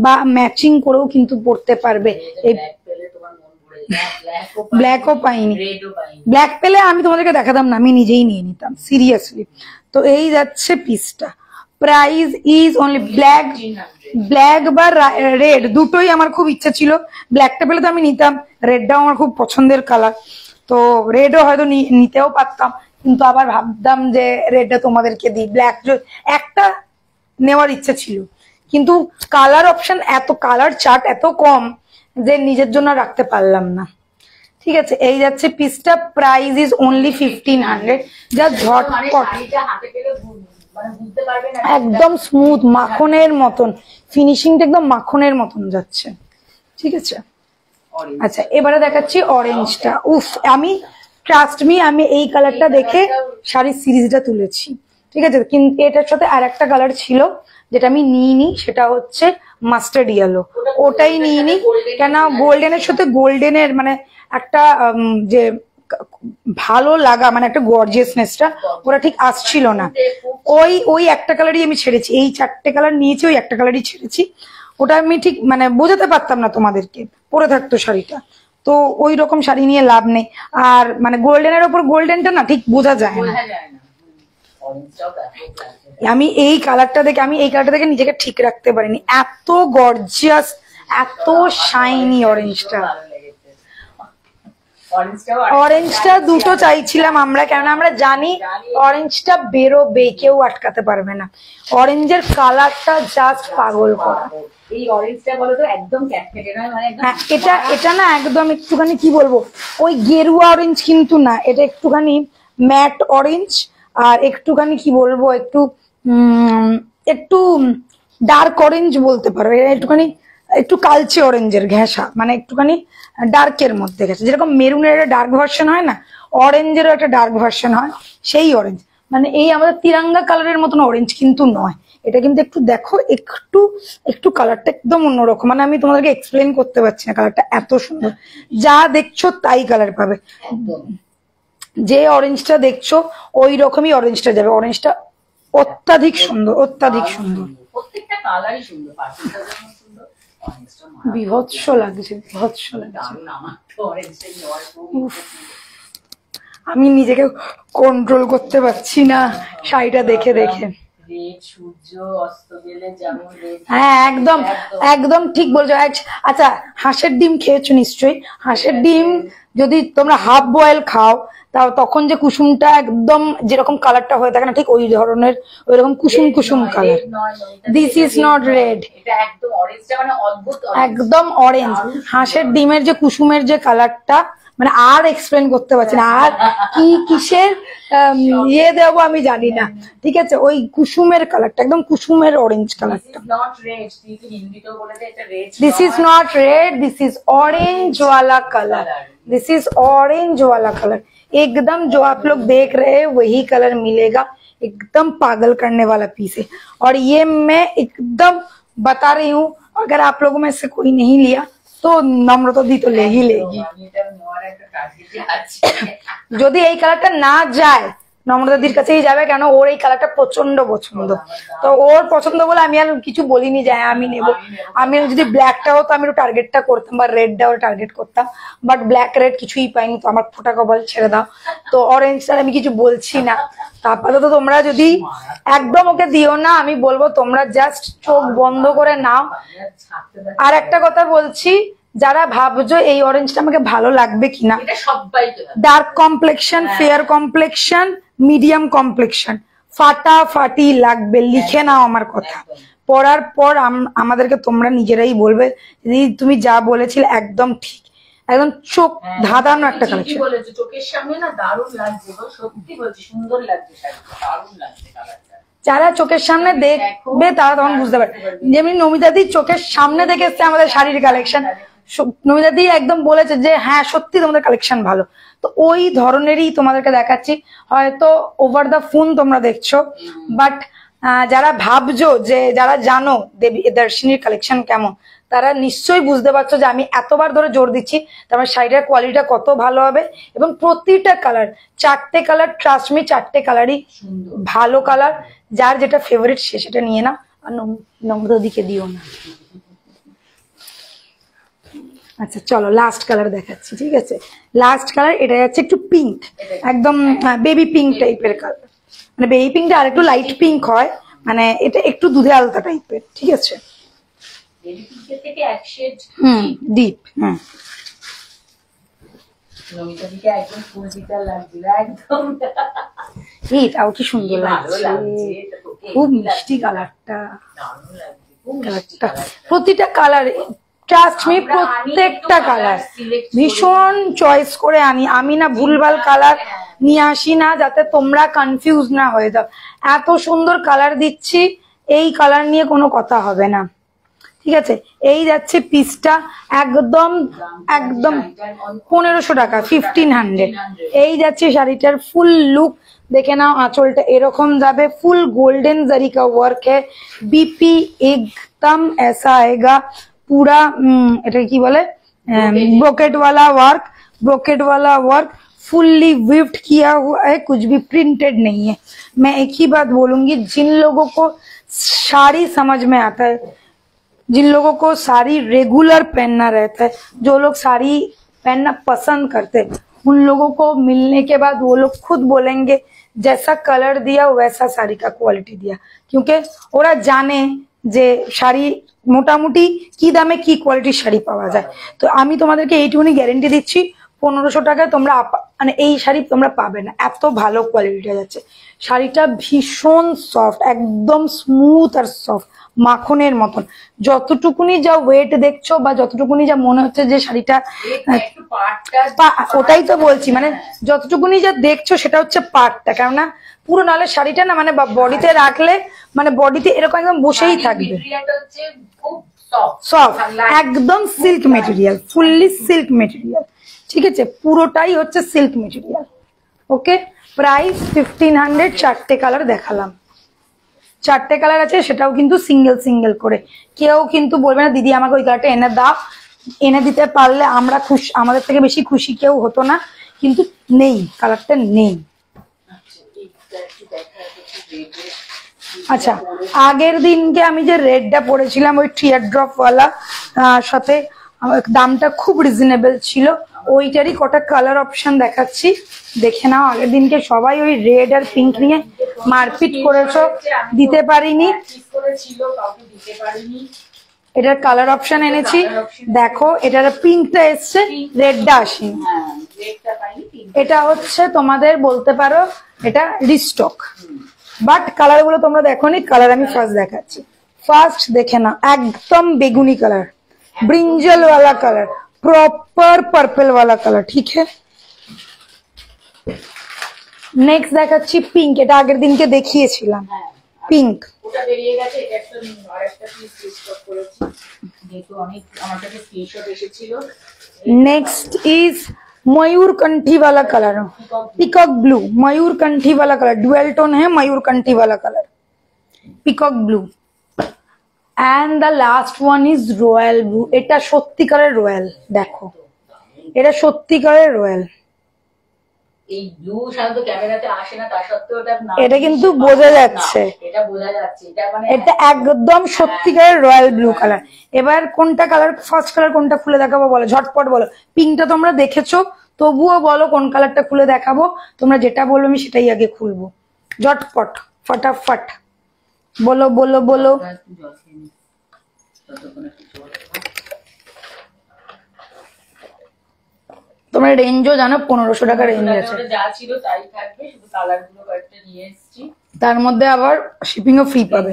বা ম্যাচিং করেও কিন্তু পরতে পারবে। এই ব্ল্যাকও পাইনি, ব্ল্যাক পেলে আমি তোমাদেরকে দেখাতাম না, আমি নিজেই নিয়ে নিতাম সিরিয়াসলি। তো এই যাচ্ছে পিসটা, price is only black, black বা রেড দুটোই আমার খুব ইচ্ছা ছিল। ব্ল্যাকটা পেলে তো আমি নিতাম, রেডটাও আমার খুব পছন্দের কালার, তো রেডও হয়তো নিতেও পারতাম, কিন্তু আবার ভাবতাম যে রেডটা তোমাদেরকে দিই, ব্ল্যাক একটা নেওয়ার ইচ্ছা ছিল, কিন্তু কালার অপশন এত, কালার চার্ট এত কম যে নিজের জন্য রাখতে পারলাম না। ঠিক আছে, এই যাচ্ছে পিসটা, প্রাইস ইজ অনলি 1500। যা ঝটপট, একদম স্মুথ মাখনের মতন ফিনিশিংটা, একদম মাখনের মতন যাচ্ছে। ঠিক আছে, আচ্ছা এবারে দেখাচ্ছি অরেঞ্জটা। উফ, আমি ট্রাস্ট মি, আমি এই কালারটা দেখে শাড়ির সিরিজটা তুলেছি। ঠিক আছে, কিন্তু এটার সাথে আর একটা কালার ছিল যেটা আমি নিইনি, সেটা হচ্ছে মাস্টার্ড ইয়েলো। ওটাই নিইনি কেন, গোল্ডেনের সাথে গোল্ডেনের মানে একটা যে ভালো লাগা, মানে একটা গর্জিয়াসনেসটা ওরা ঠিক আসছিল না। ওই একটা কালারই আমি ছেড়েছি, এই চারটে কালার নিয়েছি, ওই একটা কালারই ছেড়েছি। ওটা আমি ঠিক মানে বোঝাতে পারতাম না তোমাদেরকে, পরে থাকতো শাড়িটা, তো ওই রকম শাড়ি নিয়ে লাভ নেই। আর মানে গোল্ডেনের ওপর গোল্ডেনটা না ঠিক বোঝা যায় না। আমি এই কালারটা দেখে নিজেকে ঠিক রাখতে পারিনি, এত গর্জিয়াস, এত শাইনি অরেঞ্জটা। অরেঞ্জটা দুটো চাইছিলাম আমরা, কেন আমরা জানি অরেঞ্জটা বেরোবে, কেউ আটকাতে পারবে না। অরেঞ্জের কালারটা জাস্ট পাগল করা। এই অরেঞ্জটা বলো তো একদম ক্যাটকেটে নয়, মানে এটা না একদম একটুখানি কি বলবো, ওই গেরুয়া অরেঞ্জ কিন্তু না, এটা একটুখানি ম্যাট অরেঞ্জ, আর একটুখানি কি বলবো, একটু ডার্ক অরেঞ্জ বলতে পারো। একটুখানি একটু কালচে অরেঞ্জের ঘেঁষা, মানে একটুখানি ডার্কের মধ্যে গেছে, যেরকম মেরুনের একটা ডার্ক ভার্সন হয় না, অরেঞ্জেরও একটা ডার্ক ভার্সন হয়, সেই অরেঞ্জ। মানে এই আমাদের তিরঙ্গা কালারের মতন অরেঞ্জ কিন্তু নয় এটা, কিন্তু একটু দেখো, একটু কালারটা একদম অন্যরকম, মানে আমি তোমাদেরকে এক্সপ্লেন করতে পারছি না, কালারটা এত সুন্দর, যা দেখছো তাই কালার পাবে। যে অরেঞ্জটা দেখছো ওই রকমই অরেঞ্জটা যাবে। অরেঞ্জটা অত্যাধিক সুন্দর, অত্যাধিক সুন্দর, প্রত্যেকটা কালারই সুন্দর, বিভৎস লাগছে, বিভৎস লাগছে। আমি নিজেকে কন্ট্রোল করতে পারছি না শাড়িটা দেখে দেখে। হ্যাঁ একদম একদম ঠিক বলছো। আচ্ছা হাঁসের ডিম খেয়েছো নিশ্চয়ই, হাঁসের ডিম যদি তোমরা হাফ বয়েল খাও তাও তখন যে কুসুমটা একদম যেরকম কালারটা হয়ে থাকে না, ঠিক ওই ধরনের, ওই রকম কুসুম কুসুম colour. This is not red, একদম অরেঞ্জ। হাঁসের ডিমের যে কুসুমের যে কালারটা, মানে আর এক্সপ্লেন করতে পারছি না, আর কি কিসের ইয়ে দেবো আমি জানি না। ঠিক আছে, ওই কুসুমের কালারটা, একদম কুসুমের অরেঞ্জ কালারটা। This is not red, this is orange ওয়ালা কালার, दिस इज ऑरेंज वाला कलर, एकदम जो आप लोग देख रहे हैं वही कलर मिलेगा, एकदम पागल करने वाला पीस है। और ये मैं एकदम बता रही हूँ, अगर आप लोगों में से कोई नहीं लिया तो নম্রতা দি তো লেগেই লেগি। যদি এই কালারটা না যায় নম্রতা দির কাছেই যাবে, কেন ওর এই কালারটা প্রচন্ড পছন্দ। তো ওর পছন্দ বলে আমি আর কিছু বলিনি যে আমি নেব। আমি যদি ব্ল্যাকটা হতো আমি একটু টার্গেটটা করতাম বা রেডটাও টার্গেট করতাম, বাট ব্ল্যাক রেড কিছুই পাইনি, তো আমার ফোটা কপাল ছেড়ে দাও। তো অরেঞ্জটা আমি কিছু বলছি না। আপাতত তোমরা যদি একদম ওকে দিও না, আমি বলবো তোমরা জাস্ট চোখ বন্ধ করে নাও। আর একটা কথা বলছি, যারা ভাবছো এই অরেঞ্জটা আমাকে ভালো লাগবে কিনা, dark complexion, fair complexion, medium complexion, ফাটাফাটি লাগবে, লিখে নাও আমার কথা। পড়ার পর আমাদেরকে তোমরা নিজেরাই বলবে তুমি যা বলেছিলে একদম ঠিক, একদম চোখ ধাঁধানো একটা কালেকশন। চোখের সামনে না দারুণ লাগছে, সত্যি বলছি সুন্দর লাগছে, দারুণ লাগছে কালারটা। যারা চোখের সামনে দেখবে তারা তখন বুঝতে পারবে। যেমনি নমিতাদি চোখের সামনে দেখে এসছে আমাদের শাড়ির কালেকশন, নমিতাদি একদম বলেছে যে হ্যাঁ সত্যি তোমাদের কালেকশন ভালো, তো ওই ধরনেরই তোমাদেরকে দেখাচ্ছি। হয়তো ওভার দা ফোন তোমরা দেখছো, বাট যারা ভাবছো যে যারা জানো দেবী দর্শিনীর কালেকশন কেমন, তারা নিশ্চয়ই বুঝতে পারছো যে আমি এতবার ধরে জোর দিচ্ছি তোমার শাড়িটার কোয়ালিটিটা কত ভালো হবে। এবং প্রতিটা কালার, 4টে কালার, ট্রাস্ট মি 4টে কালারই ভালো কালার। যার যেটা ফেভারিট সে সেটা নিয়ে নাও, আর নম্রতা দিকে দিও না। আচ্ছা চলো লাস্ট কালার দেখাচ্ছি, ঠিক আছে? লাস্ট কালার এটা যাচ্ছে একটু পিঙ্ক, একদম বেবি পিঙ্ক টাইপের কালার, মানে বেবি পিঙ্কটা আর একটু লাইট পিঙ্ক হয়, মানে এটা একটু দুধে আলতা টাইপের, ঠিক আছে? ডিপ। এটাও কি সুন্দর লাগছে, খুব মিষ্টি কালারটা। প্রতিটা কালার ট্রাস্ট মি, প্রত্যেকটা কালার ভীষণ চয়েস করে আনি আমি, না ভুলভাল কালার নিয়ে আসি না, যাতে তোমরা কনফিউজ না হয়ে যাও। এত সুন্দর কালার দিচ্ছি, এই কালার নিয়ে কোনো কথা হবে না, ঠিক আছে? এই যাচ্ছে পিসটা একদম একদম 1500 টাকা, 1500। এই যাচ্ছে শাড়িটার ফুল লুক দেখে নাও, আঁচলটা এরকম যাবে, ফুল গোল্ডেন जरी का वर्क है, बीपी एकदम ऐसा आएगा पूरा, এটা কি বলে, ब्रोकेट वाला वर्क, ब्रोकेट वाला वर्क फुल्ली विफ्ट किया हुआ है, कुछ भी प्रिंटेड नहीं है। मैं एक ही बात बोलूंगी, जिन लोगों को साड़ी समझ में आता है, जिन लोगों को साड़ी रेगुलर पहनना रहता है, जो लोग साड़ी पहनना पसंद करते हैं, उन लोगों को मिलने के बाद वो लोग खुद बोलेंगे जैसा कलर दिया वैसा साड़ी का क्वालिटी दिया, क्योंकि ওরা জানে যে শাড়ি মোটামুটি কি দামে কি কোয়ালিটির শাড়ি পাওয়া যায়। তো আমি তোমাদেরকে এইটুকুনি গ্যারেন্টি দিচ্ছি, 1500 টাকায় তোমরা মানে এই শাড়ি তোমরা পাবে না, এত ভালো কোয়ালিটিটা যাচ্ছে। শাড়িটা ভীষণ সফট, একদম স্মুথ আর সফট, মাখনের মতন। যতটুকুনি যা ওয়েট দেখছো বা যতটুকুনি যা মনে হচ্ছে যে শাড়িটা, ওটাই তো বলছি, মানে যতটুকুনি যা দেখছো সেটা হচ্ছে পাটটা, কেননা পুরো নালে শাড়িটা না মানে বডিতে রাখলে মানে বডিতে এরকম একদম বসেই থাকবে, সফট, একদম silk material, fully silk material, ঠিক আছে? পুরোটাই হচ্ছে সিল্ক মেটেরিয়াল। ওকে, প্রাইস 1500। 4টে কালার দেখালাম, 4টে কালার আছে, সেটাও কিন্তু সিঙ্গেল সিঙ্গেল করে। কেউ কিন্তু বলবে না দিদি আমাকে ওই কালারটা এনে দাও, এনে দিতে পারলে আমরা খুশি, আমাদের থেকে বেশি খুশি কেউ হতো না, কিন্তু নেই, কালারটা নেই। আচ্ছা, আগের দিনকে আমি যে রেডটা পরেছিলাম ওই টিয়ার ড্রপ ওয়ালা, সাথে দামটা খুব রিজনেবল ছিল, ওইটারই কটা কালার অপশন দেখাচ্ছি, দেখে নাও। আগের দিনকে সবাই ওই রেড আর পিঙ্ক নিয়ে মারপিট করেছো, দিতে পারিনি, এটার কালার অপশন এনেছি, দেখো এটার পিঙ্কটা এসছে, রেডটা আসেনি। এটা হচ্ছে তোমাদের বলতে পারো এটা রিস্টক, বাট কালার গুলো তোমরা দেখোনি, কালার আমি ফার্স্ট দেখাচ্ছি। ফার্স্ট দেখে না, একদম বেগুনি কালার, ব্রিঞ্জল वाला कलर, प्रॉपर पर्पल वाला कलर, ठीक है? नेक्स्ट দেখাচ্ছি পিঙ্ক, এটা আগের দিনকে দেখিয়েছিলাম, পিঙ্ক। ওটা বেরিয়ে গেছে, এটা একটা আরেকটা পিস স্টক করেছি, যেহেতু অনেক আমার কাছে স্ক্রিনশট এসেছিল। নেক্সট ইজ मयूरकंठी वाला कलर, पिकॉक ब्लू, मयूरकंठी वाला कलर, डुअल टोन है, मयूरकंठी वाला colour, peacock blue. And the last one is royal blue. এটা সত্যিকারের রয়্যাল, দেখো এটা সত্যিকারের রয়্যাল। এই ব্লু সাধারণত ক্যামেরাতে আসে না, তার সত্ত্বেও এটা কিন্তু বোঝা যাচ্ছে, এটা বোঝা যাচ্ছে, এটা মানে এটা একদম সত্যিকারের রয়্যাল ব্লু কালার। এবার কোনটা কালার, ফার্স্ট কালার কোনটা খুলে দেখাবো বলো, ঝটপট বলো। পিঙ্কটা তোমরা দেখেছো, তবুও বলো কোন কালারটা খুলে দেখাবো। তোমরা যেটা বলবে আমি সেটাই আগে খুলবো, ঝটপট ফটাফট বলো বলো বলো। তোমার রেঞ্জও জানো, 1500 টাকা রেঞ্জ আছে, যা ছিল তাই থাকবে, শুধু কালার গুলো কয়েকটা নিয়ে এসেছি। তার মধ্যে আবার শিপিং ও ফ্রি পাবে।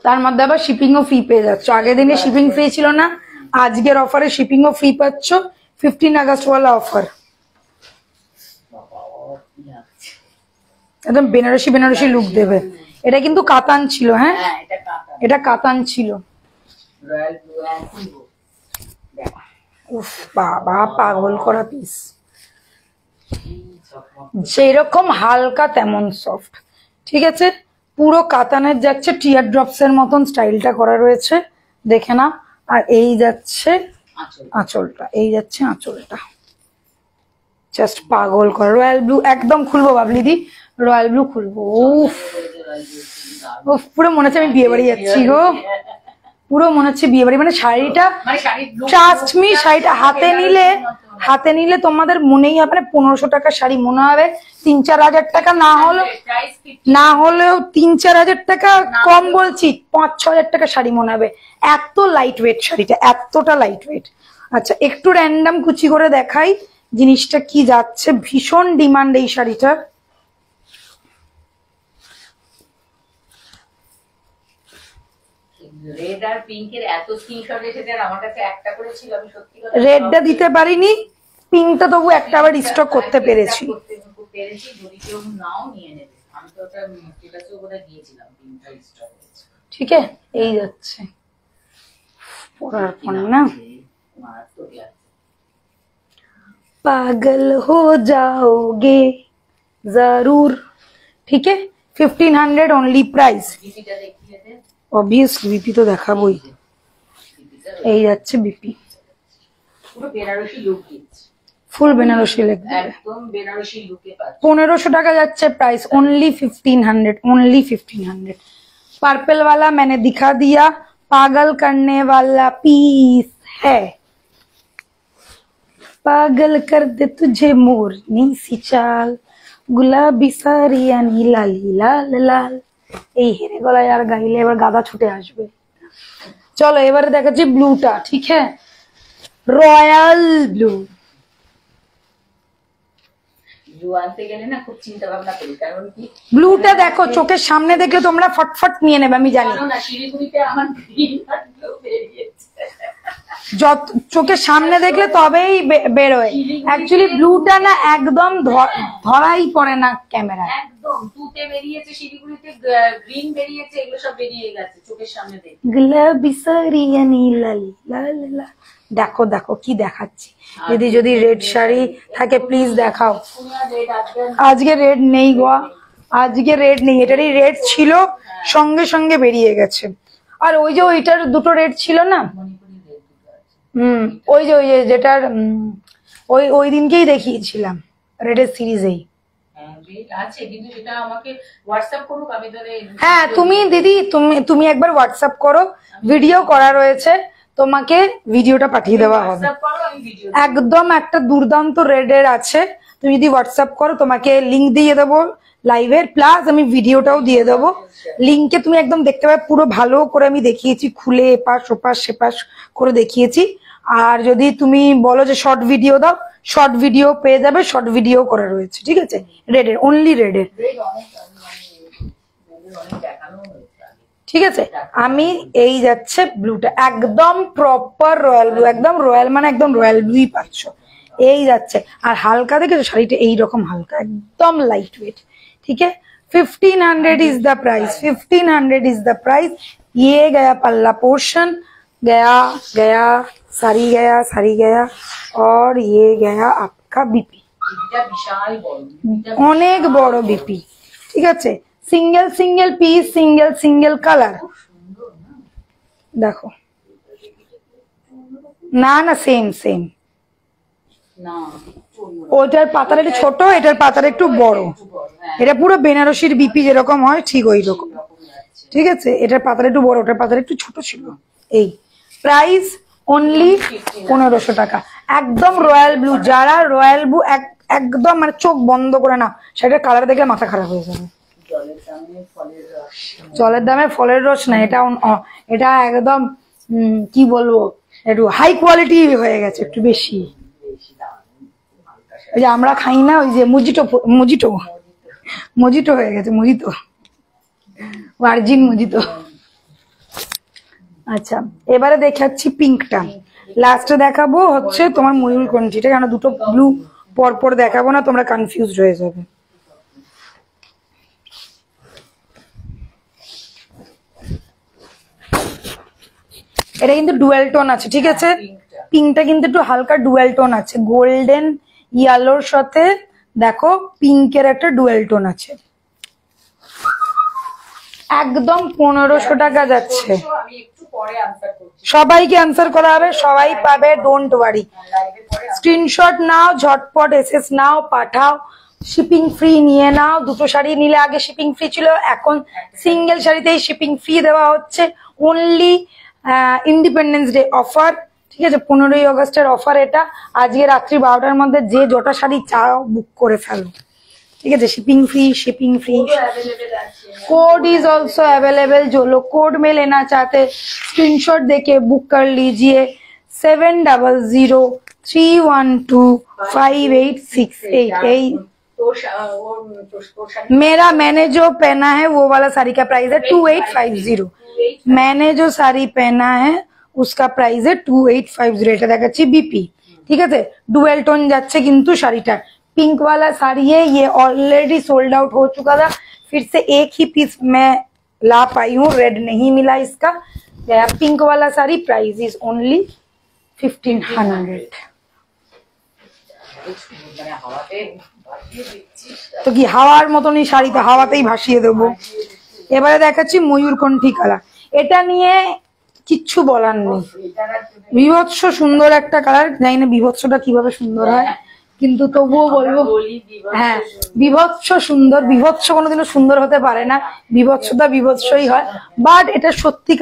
তার মধ্যে আবার শিপিং ও ফ্রি পেয়ে যাচ্ছ। আগের দিনে শিপিং ফ্রি ছিল না, আজকের অফারে শিপিং ও ফ্রি পাচ্ছ। 15 আগস্ট ওয়ালা অফার, একদম বেনারসি বেনারসি লুক দেবে। এটা কিন্তু কাতান ছিল, হ্যাঁ এটা কাতান ছিল। উফ বাবা, পাগল করা পিস, যেরকম হালকা তেমন সফট। ঠিক আছে, পুরো কাতানের যাচ্ছে, টিয়ার ড্রপস এর মতন স্টাইলটা করা রয়েছে, দেখে না। আর এই যাচ্ছে আঁচলটা, এই যাচ্ছে আঁচলটা, জাস্ট পাগল করা। রয়্যাল ব্লু একদম খুলবো বাবলিদি, রয়্যাল ব্লু খুলবো। উফ উফ, পুরো মনে হচ্ছে আমি বিয়ে বাড়ি যাচ্ছি গো, পুরো মনে হচ্ছে বিয়ে বাড়ি। মানে শাড়িটা ট্রাস্ট মি, শাড়িটা হাতে নিলে তোমাদের মনেই হবে না 1500 টাকার শাড়ি মনে হবে 3-4 হাজার টাকা, না হলেও 3-4 হাজার টাকা কম বলছি, 5-6 হাজার টাকা শাড়ি মনে হবে। এত লাইট ওয়েট শাড়িটা, এতটা লাইট ওয়েট। আচ্ছা একটু র্যান্ডম কুচি করে দেখাই জিনিসটা কি যাচ্ছে। ভীষণ ডিমান্ড এই শাড়িটার। রেড আর পিঙ্কের এত স্ক্রিনশট এসেছে, আর আমার কাছে একটা করে ছিল, আমি সত্যি কথা রেডটা দিতে পারিনি, পিঙ্কটা তবু একটা আবার স্টক করতে পেরেছি। যদি কেউ নাও নিয়ে নেবে, আমি তো ওটা স্ট্যাটাসে ওটা দিয়েছিলাম, পিঙ্কটা স্টক হয়েছে। ঠিক আছে, এই যাচ্ছে পরার পর না মারাত্মক লাগছে। पागल हो जाओगे जरूर। ठीक है, 1500 ओनली प्राइस। ऑब्वियसली बीपी तो দেখাবই, এই যাচ্ছে বিপি, পুরো বেনারসি লুক দিচ্ছে, ফুল বেনারসি লুক, একদম বেনারসি লুকে পাচ্ছ। 1500 টাকা যাচ্ছে प्राइस, ओनली 1500, ओनली 1500। पर्पल वाला मैंने दिखा दिया, पागल करने वाला पीस है, पागल कर दे तुझे मोरनी सी चाल, गुलाबी सारिया नीला लाल लाल। এই হেরে গলায় আর গাইলে এবার গাদা ছুটে আসবে। চলো এবারে দেখাচ্ছি ব্লুটা। ঠিক হ্যাঁ, রয়্যাল ব্লু। ব্লু আনতে গেলে না খুব চিন্তা ভাবনা করি, কারণ কি ব্লুটা দেখো চোখের সামনে দেখলে তোমরা ফটফট নিয়ে নেবে, আমি জানি। না শিলিগুড়িতে আমার গ্রিন আর ব্লু বেরিয়েছে, যত চোখের সামনে দেখলে তবেই বেরোয়। অ্যাকচুয়ালি ব্লুটা না একদম ধরাই পড়ে না ক্যামেরায়, একদম তুতে বেরিয়েছে, শিলিগুড়িতে গ্রিন বেরিয়েছে, এগুলো সব বেরিয়ে গেছে চোখের সামনে দেখে। গুলাবি সারিয়া নীলা লাল লাল। দেখো দেখো কি দেখাচ্ছি। যদি রেড শাড়ি থাকে প্লিজ দেখাও। আজকে রেড নেই গো, আজকে রেড নেই, এটারই রেড ছিল, সঙ্গে সঙ্গে বেরিয়ে গেছে। আর ওই যে ওইটার দুটো রেড ছিল না, ওই যে যেটার ওই দিনকেই দেখিয়েছিলাম রেডের সিরিজেই। হ্যাঁ তুমি দিদি, তুমি একবার হোয়াটসঅ্যাপ করো, ভিডিও করা রয়েছে, তোমাকে ভিডিওটা পাঠিয়ে দেওয়া হবে। একদম একটা দুর্দান্ত রেডের আছে, তুমি যদি হোয়াটসঅ্যাপ করো তোমাকে লিঙ্ক দিয়ে দেবো লাইভের, প্লাস আমি ভিডিওটাও দিয়ে দেবো। লিঙ্কে তুমি একদম দেখতে পাবে, পুরো ভালো করে আমি দেখিয়েছি, খুলে এপাশ ওপাশ সেপাশ করে দেখিয়েছি। আর যদি তুমি বলো যে শর্ট ভিডিও দাও, শর্ট ভিডিও পেয়ে যাবে, শর্ট ভিডিও করা রয়েছে। ঠিক আছে, রেডের, অনলি রেডের। ঠিক আছে, আমি এই যাচ্ছে ব্লুটা, একদম প্রপার রয়্যাল ব্লু, একদম রয়্যাল মানে একদম রয়্যাল ব্লুই পাচ্ছ। এই যাচ্ছে, আর হালকা দেখেছো শাড়িটা এইরকম হালকা, একদম লাইট ওয়েট। ठीक है, 1500 is the price, 1500 is the price. ये गया पल्ला पोर्शन, गया गया, सारी गया और ये गया आपका बीपी। অনেক বড় বিপি, ঠিক আছে। Single single piece, single single colour, দেখো না না সেম সেম, ওইটার পাতাটা একটু ছোট, এটার পাতাটা একটু বড়। এটা পুরো বেনারসির বিপি যেরকম হয় ঠিক ওই রকম, ঠিক আছে। এটার পাতাটা একটু বড়, ওটার পাতাটা একটু ছোট ছিল। এই প্রাইস অনলি 1500 টাকা, একদম রয়্যাল ব্লু। যারা রয়্যাল ব্লু একদম মানে চোখ বন্ধ করে না, সেটার কালার দেখলে মাথা খারাপ হয়ে যাবে। জলের দামে ফলের রস না, এটা একদম কি বলবো, একটু হাই কোয়ালিটি হয়ে গেছে, একটু বেশি। ওই যে আমরা খাই না, ওই যে মুজিটো মুজিটো মজিটো হয়ে গেছে, মজিতো, ভার্জিন মজিতো। আচ্ছা, এবারে দেখাচ্ছি পিঙ্কটা, লাস্টে দেখাবো হচ্ছে তোমার ময়ূরকণ্ঠীটা, কেন দুটো ব্লু পরপর দেখাবো না, তোমরা কনফিউজ হয়ে যাবে। এটা কিন্তু ডুয়েল টোন আছে, ঠিক আছে। পিঙ্কটা কিন্তু একটু হালকা ডুয়েল টোন আছে, গোল্ডেন ইয়েলোর সাথে দেখো পিঙ্কের একটা ডুয়েল টোন আছে। একদম 1500 টাকা যাচ্ছে। সবাইকে আনসার করা হবে, সবাই পাবে, ডোন্ট ওয়ারি। স্ক্রিনশট নাও, ঝটপট এসএস নাও, পাঠাও, শিপিং ফ্রি নিয়ে নাও। দুটো শাড়ি নিলে আগে শিপিং ফ্রি ছিল, এখন সিঙ্গেল শাড়িতেই শিপিং ফ্রি দেওয়া হচ্ছে। অনলি ইন্ডিপেন্ডেন্স ডে অফার, ঠিক আছে, 15ই অগস্টের অফার এটা। আজকে রাত্রি 12টার মধ্যে যে জটা শাড়ি চাও বুক করে ফেলো, ठीक है। Shipping free code is also available. जो लोग कोड में लेना चाहते स्क्रीनशॉट देके बुक कर लीजिए 7003125868। मैंने जो पहना है वो वाला साड़ी का प्राइस है 2850। मैंने जो साड़ी पहना है उसका प्राइस है 2850। এটা দেখাচ্ছি বিপি, ঠিক আছে। ডুয়েল টোন যাচ্ছে কিন্তু শাড়িটা। पिंक वाला साड़ी है, ये ऑलरेडी सोल्ड आउट हो चुका था, फिर से एक ही पीस मैं ला पाई हूँ, रेड नहीं मिला इसका। पिंक वाला साड़ी प्राइस इज ओनली 1500। তো কি হাওয়ার মতনই শাড়ি, তো হাওয়াতেই ভাসিয়ে দেবো। এবারে দেখাচ্ছি ময়ূরকণ্ঠী কালার। এটা নিয়ে কিচ্ছু বলার নেই, বিভৎস সুন্দর একটা কালার। জানি না বিভৎসটা কিভাবে সুন্দর হয়, কিন্তু তবুও বলবো হ্যাঁ বিভৎস সুন্দর। বিভৎস কোনোদিনও সুন্দর হতে পারে না, বিভৎসতা বিভৎসই হয়। বাট এটা সত্যি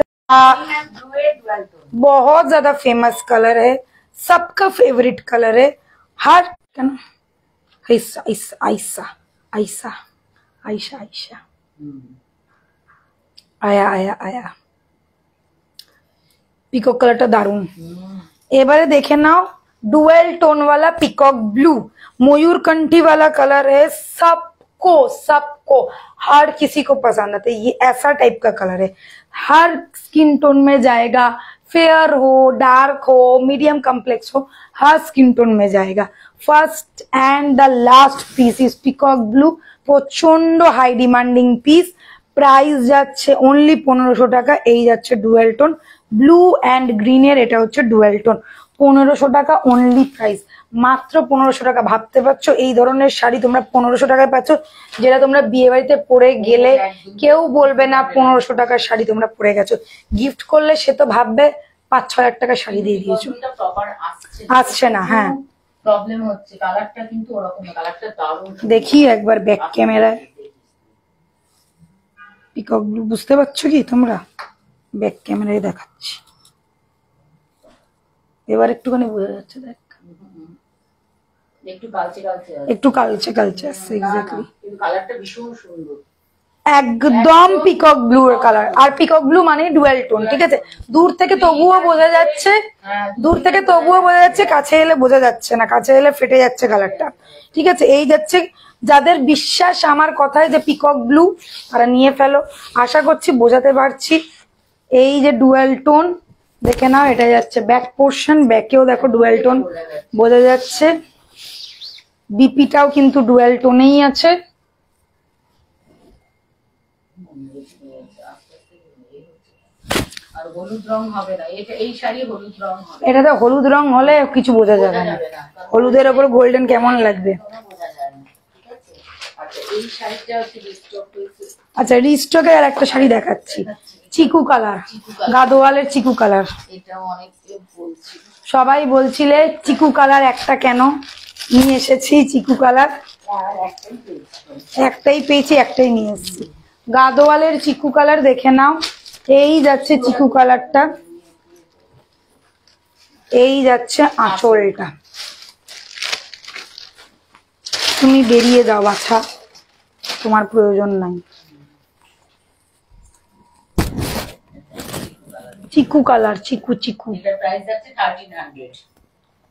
बहुत ज्यादा फेमस कलर है, सबका फेवरेट कलर है। हर आयशा आयशा आयशा आयशा आयशा आया आया आया पिकॉक कलरটা দারুন। এবারে দেখে নাও डुअल टोन वाला पिकॉक ब्लू, मयूरकंठी वाला कलर है। सबको हर किसी को पसंद आता है, ये ऐसा टाइप का कलर है, हर स्किन टोन में जाएगा। फेयर हो, डार्क हो, मीडियम कम्प्लेक्स हो, हर स्किन टोन में जाएगा। First and the last piece is peacock blue, প্রচন্ড হাই ডিমান্ডিং পিস। প্রাইস যাচ্ছে অনলি 1500 টাকা। এই যাচ্ছে ডুয়েল টোন ব্লু এন্ড গ্রিনের, এটা হচ্ছে ডুয়েল টোন। 1500 টাকা অনলি প্রাইস, মাত্র 1500 টাকা। ভাবতে পারছো এই ধরনের শাড়ি তোমরা 1500 টাকায় পাচ্ছ, যেটা তোমরা বিয়ে বাড়িতে পরে গেলে কেউ বলবে না 1500 টাকার শাড়ি তোমরা পরে গেছো। গিফট করলে সে তো ভাববে 5-6 টাকা শাড়ি দিয়ে দিয়েছো, আসছে না। হ্যাঁ প্রবলেম হচ্ছে, কালারটা কিন্তু ওরকম না, কালারটা দারুণ। দেখি একবার ব্যাক ক্যামেরায় পিকক ব্লু, বুঝতে পারছো কি তোমরা? ব্যাক ক্যামেরায় দেখাচ্ছি, এবার একটুখানি বোঝা যাচ্ছে। দেখ একটু কালচে কালচে আসছে, এক্স্যাক্টলি। কিন্তু কালারটা ভীষণ সুন্দর, একদম পিকক ব্লু এর কালার। আর পিকক ব্লু মানে ডুয়েল টোন, ঠিক আছে। দূর থেকে তবুও বোঝা যাচ্ছে, দূর থেকে তবুও বোঝা যাচ্ছে, কাছে এলে বোঝা যাচ্ছে না, কাছে এলে ফেটে যাচ্ছে কালারটা, ঠিক আছে। এই যাচ্ছে, যাদের বিশ্বাস আমার কথায় যে পিকক ব্লু, তারা নিয়ে ফেলো। আশা করছি বোঝাতে পারছি। এই যে ডুয়েল টোন দেখে নাও, এটা যাচ্ছে ব্যাক পোর্শন, ব্যাকেও দেখো ডুয়েল টোন বোঝা যাচ্ছে। বিপিটাও কিন্তু ডুয়েল টোনেই আছে। আর হলুদ রং হবে না, এটা এই শাড়ি হলুদ রং হবে। এটাতে হলুদ রং হলে কিছু বোঝা যাবে না, হলুদের ওপর গোল্ডেন কেমন লাগবে। বোঝা যায় না, ঠিক আছে। আচ্ছা এই শাড়িটা হচ্ছে রিস্টক হয়েছে। আচ্ছা রিস্টকে আর একটা শাড়ি দেখাচ্ছি, চিকু কালার, গাদোয়ালের চিকু কালার। এটাও অনেকে বলছিল, সবাই বলছিলে চিকু কালার একটা কেন নিয়ে এসেছি, চিকু কালার একটাই পেয়েছি, একটাই নিয়ে এসেছি। গাদোয়ালের চিকু কালার দেখে নাও, এই যাচ্ছে চিকু কালারটা, এই যাচ্ছে আঁচলটা। তুমি বেরিয়ে যাও বাছা, তোমার প্রয়োজন নাই। চিকু কালার, চিকু চিকু, এটার প্রাইস আছে 1300,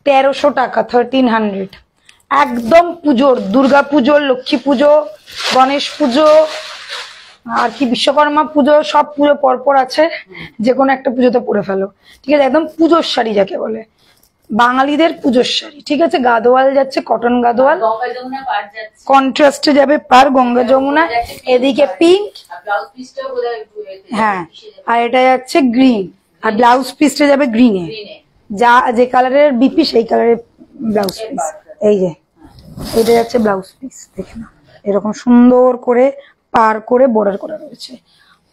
1300 টাকা, 1300। একদম পুজোর, দুর্গা পুজোর, লক্ষ্মী পুজো, গণেশ পুজো আর কি বিশ্বকর্মা পুজো, সব পুজো পরপর আছে, যে কোনো একটা পুজোতে পরে ফেলো, ঠিক আছে। একদম পুজোর শাড়ি যাকে বলে, বাঙালিদের পুজোর শাড়ি, ঠিক আছে। গাদোয়াল যাচ্ছে কটন গাদোয়াল, গঙ্গা যমুনা পাড় যাচ্ছে, কন্ট্রাস্টে যাবে পার গঙ্গা যমুনা, এদিকে পিঙ্ক, আর ব্লাউজ পিসটাও বোধহয় হ্যাঁ, আর এটা যাচ্ছে গ্রিন, আর ব্লাউজ পিসটা যাবে গ্রিনে, গ্রিনে। যা যে কালারের বিপি সেই কালারের ব্লাউজ পিস। এই যে এটা যাচ্ছে ব্লাউজ পিস, দেখে না এরকম সুন্দর করে পার করে বর্ডার করা রয়েছে।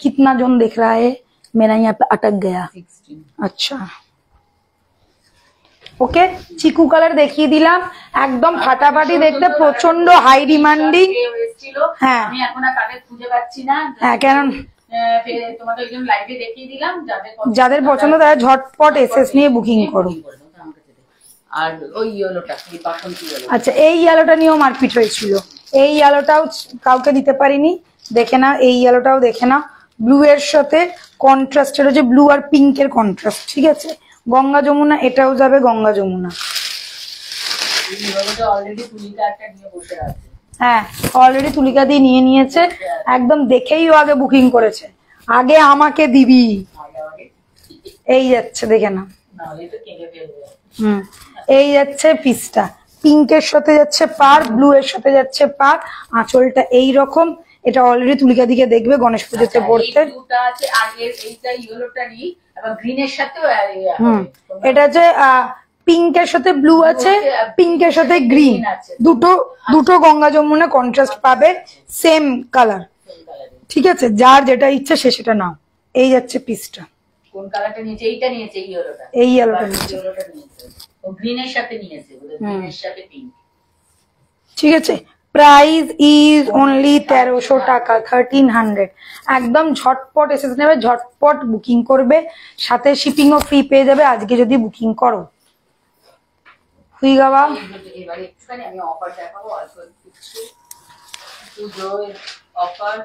কিতনা জন দেখ রা है, मेरा यहाँ पे अटक गया। 16। আচ্ছা ওকে, চিকু কালার দেখিয়ে দিলাম, একদম ফাটাফাটি দেখতে, প্রচন্ড হাই ডিমান্ডিং। হ্যাঁ আমি এখন আর তাদের খুঁজে পাচ্ছি না, হ্যাঁ, কেন তোমাকে একজন লাইভে দেখিয়ে দিলাম, যাদের পছন্দ তারা ঝটপট এসএস নিয়ে বুকিং করো। আর ওই ইয়েলোটা, এই বাসন্তী ইয়েলো। আচ্ছা এই ইয়েলোটা নিয়েও মারপিট হয়েছিল, এই ইয়েলোটাও কাউকে দিতে পারিনি, দেখে না এই ইয়েলোটাও দেখে না, ব্লু এর সাথে কন্ট্রাস্টের হচ্ছে ব্লু আর পিঙ্কের কন্ট্রাস্ট, ঠিক আছে। গঙ্গা যমুনা, এটাও যাবে গঙ্গা যমুনা। এই ইয়েলোটা অলরেডি তুলিকা একটা নিয়ে বসে আছে, হ্যাঁ অলরেডি তুলিকা দিয়ে নিয়ে নিয়েছে, একদম দেখেই ও আগে বুকিং করেছে, আগে আমাকে দিবি। এই যাচ্ছে দেখে না, নাহলে তো কেঁদে ফেলবে। এই যাচ্ছে পিসটা, পিঙ্কের সাথে যাচ্ছে পার, ব্লু এর সাথে যাচ্ছে পার, আঁচলটা এই রকম। এটা অলরেডি তুলিকা দিকে দেখবে গণেশ পুজোতে পড়তে। এই দুটো আছে, আর এইটা ইয়েলোটা নি, আবার গ্রিনের সাথেও এটা হচ্ছে পিঙ্কের সাথে ব্লু আছে, পিঙ্কের সাথে গ্রিন, দুটো গঙ্গা যমুনা কন্ট্রাস্ট পাবে, সেম কালার, ঠিক আছে। যার যেটা ইচ্ছে সে সেটা নাও। এই যাচ্ছে পিসটা, কোন কালারটা নিয়েছে? এইটা নিয়েছে, এই ইয়েলোটা, এই ইয়েলোটা নিয়েছে, ইয়েলোটা নিয়েছে, ও গ্রিনের সাথে নিয়েছে, গ্রিনের সাথে পিঙ্ক, ঠিক আছে। প্রাইস ইজ অনলি 1300 টাকা, 1300। একদম ঝটপট এসে নেবে, ঝটপট বুকিং করবে, সাথে শিপিং ও ফ্রি পেয়ে যাবে আজকে যদি বুকিং করো। হুই গাওয়া এবারে একটুখানি আমি অফার দেখাবো, অল্প কিছু পুজোর অফার,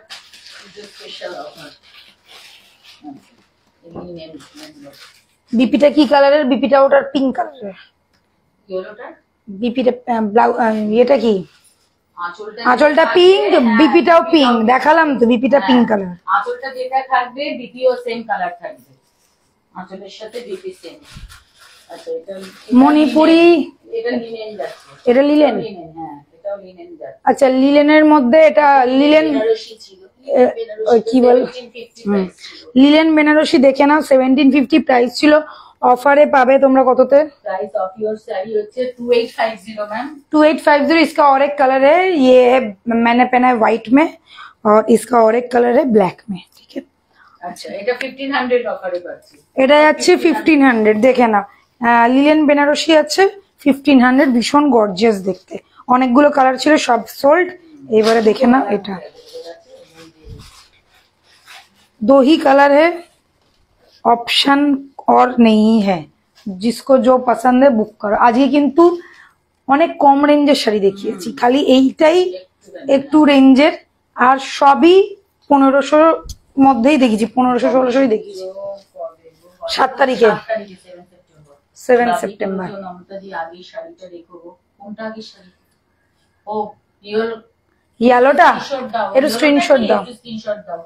পুজো স্পেশাল অফার। বিপিটা কি কালারের? বিপিটা ওটার পিঙ্ক কালারের, ইয়েলোটা বিপিটা ব্লাউজ, এটা কি আঁচলটা, আঁচলটা পিঙ্ক, বিপিটাও পিঙ্ক, দেখালাম তো বিপিটা পিঙ্ক কালার। আঁচলটা যেটা থাকবে বিপিও সেম কালার থাকবে, আঁচলের সাথে বিপি সেম। আচ্ছা এটা মণিপুরি, এটা লিনেন যাচ্ছে, এটা লিলেন, হ্যাঁ এটাও লিনেন যাচ্ছে। আচ্ছা লিলেনের মধ্যে এটা লিলেন, বেনারসি ছিল, কি বল, 1750 প্রাইস ছিল। লিলেন বেনারসি দেখে নাও, 1750 প্রাইস ছিল, অফারে পাবে তোমরা কততে? प्राइस ऑफ योर साड़ी হচ্ছে 2850 मैम। 2850। इसका और एक कलर है, ये है मैंने पहना है व्हाइट में, और इसका और एक कलर है ब्लैक में, ठीक है। আচ্ছা এটা 1500 অফারে পাচ্ছি, এটা যাচ্ছে 1500, দেখে নাও। লিলেন বেনারসি আছে 1500, ভীষণ গর্জিয়াস দেখতে, অনেকগুলো কালার ছিল, সব সোল্ড। এবারে দেখে নাও, এটা दो ही कलर है, ऑप्शन और नहीं है, जिसको जो पसंद है बुक करो। আজকে কিন্তু অনেক কম রেঞ্জের শাড়ি দেখিয়েছি, খালি এইটাই একটু রেঞ্জের, আর সবই 1500 মধ্যেই দেখিয়েছি, 1500-1600 দেখিয়েছি। 7 তারিখে, 7 সেপ্টেম্বর। নমতাদি আগে শাড়িটা দেখো, কোনটা আগে শাড়ি? ও ইয়েলোটা, একটু স্ক্রিনশট দাও, স্ক্রিনশট দাও,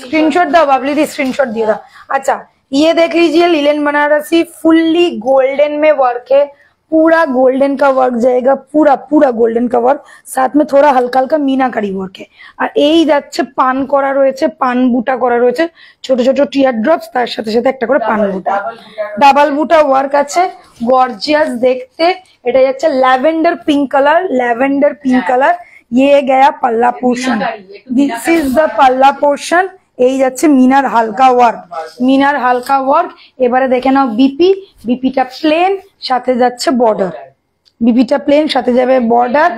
स्क्रीनशॉट दो बबली दी, स्क्रीनशॉट दिए दो। अच्छा ये देख लीजिए, लिलेन बनारसी फुल्ली गोल्डन में वर्क है, पूरा गोल्डन का वर्क जाएगा, पूरा पूरा गोल्डन का वर्क, साथ में थोड़ा हल्का हल्का मीनाकारी वर्क है। আর এই যাচ্ছে পান করা রয়েছে, পান বুটা করা রয়েছে, ছোট ছোট টিয়ার ড্রপস, তার সাথে সাথে একটা করে পান বুটা, ডাবল বুটা ওয়ার্ক আছে, গর্জিয়াস দেখতে। এটা যাচ্ছে lavender pink colour, lavender pink colour. ये गया पल्ला पोर्शन, दिस इज द पल्ला पोर्शन। এই যাচ্ছে মিনার হালকা ওয়ার্ক, মিনার হালকা ওয়ার্ক। এবারে দেখে নাও বিপি, বিপিটা প্লেন, সাথে যাচ্ছে বর্ডার, বিপিটা প্লেন, সাথে যাবে বর্ডার।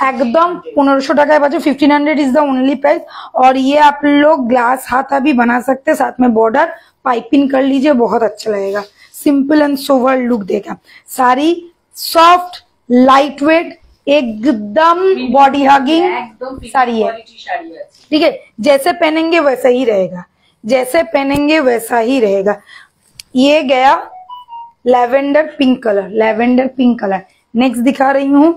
एकदम 1500 টাকায় পাচ্ছ, 1500 इज द ओनली प्राइस। और ये आप लोग ग्लास हाथा भी बना सकते, साथ में बॉर्डर पाइपिंग कर लीजिए, बहुत अच्छा लगेगा। सिंपल एंड सोवर लुक देगा। साड़ी सॉफ्ट लाइट वेट, एकदम बॉडी हगिंग साड़ी है, ठीक है। जैसे पहनेंगे वैसा ही रहेगा, जैसे पहनेंगे वैसा ही रहेगा। ये गया lavender pink colour, lavender pink colour. Next दिखा रही हूँ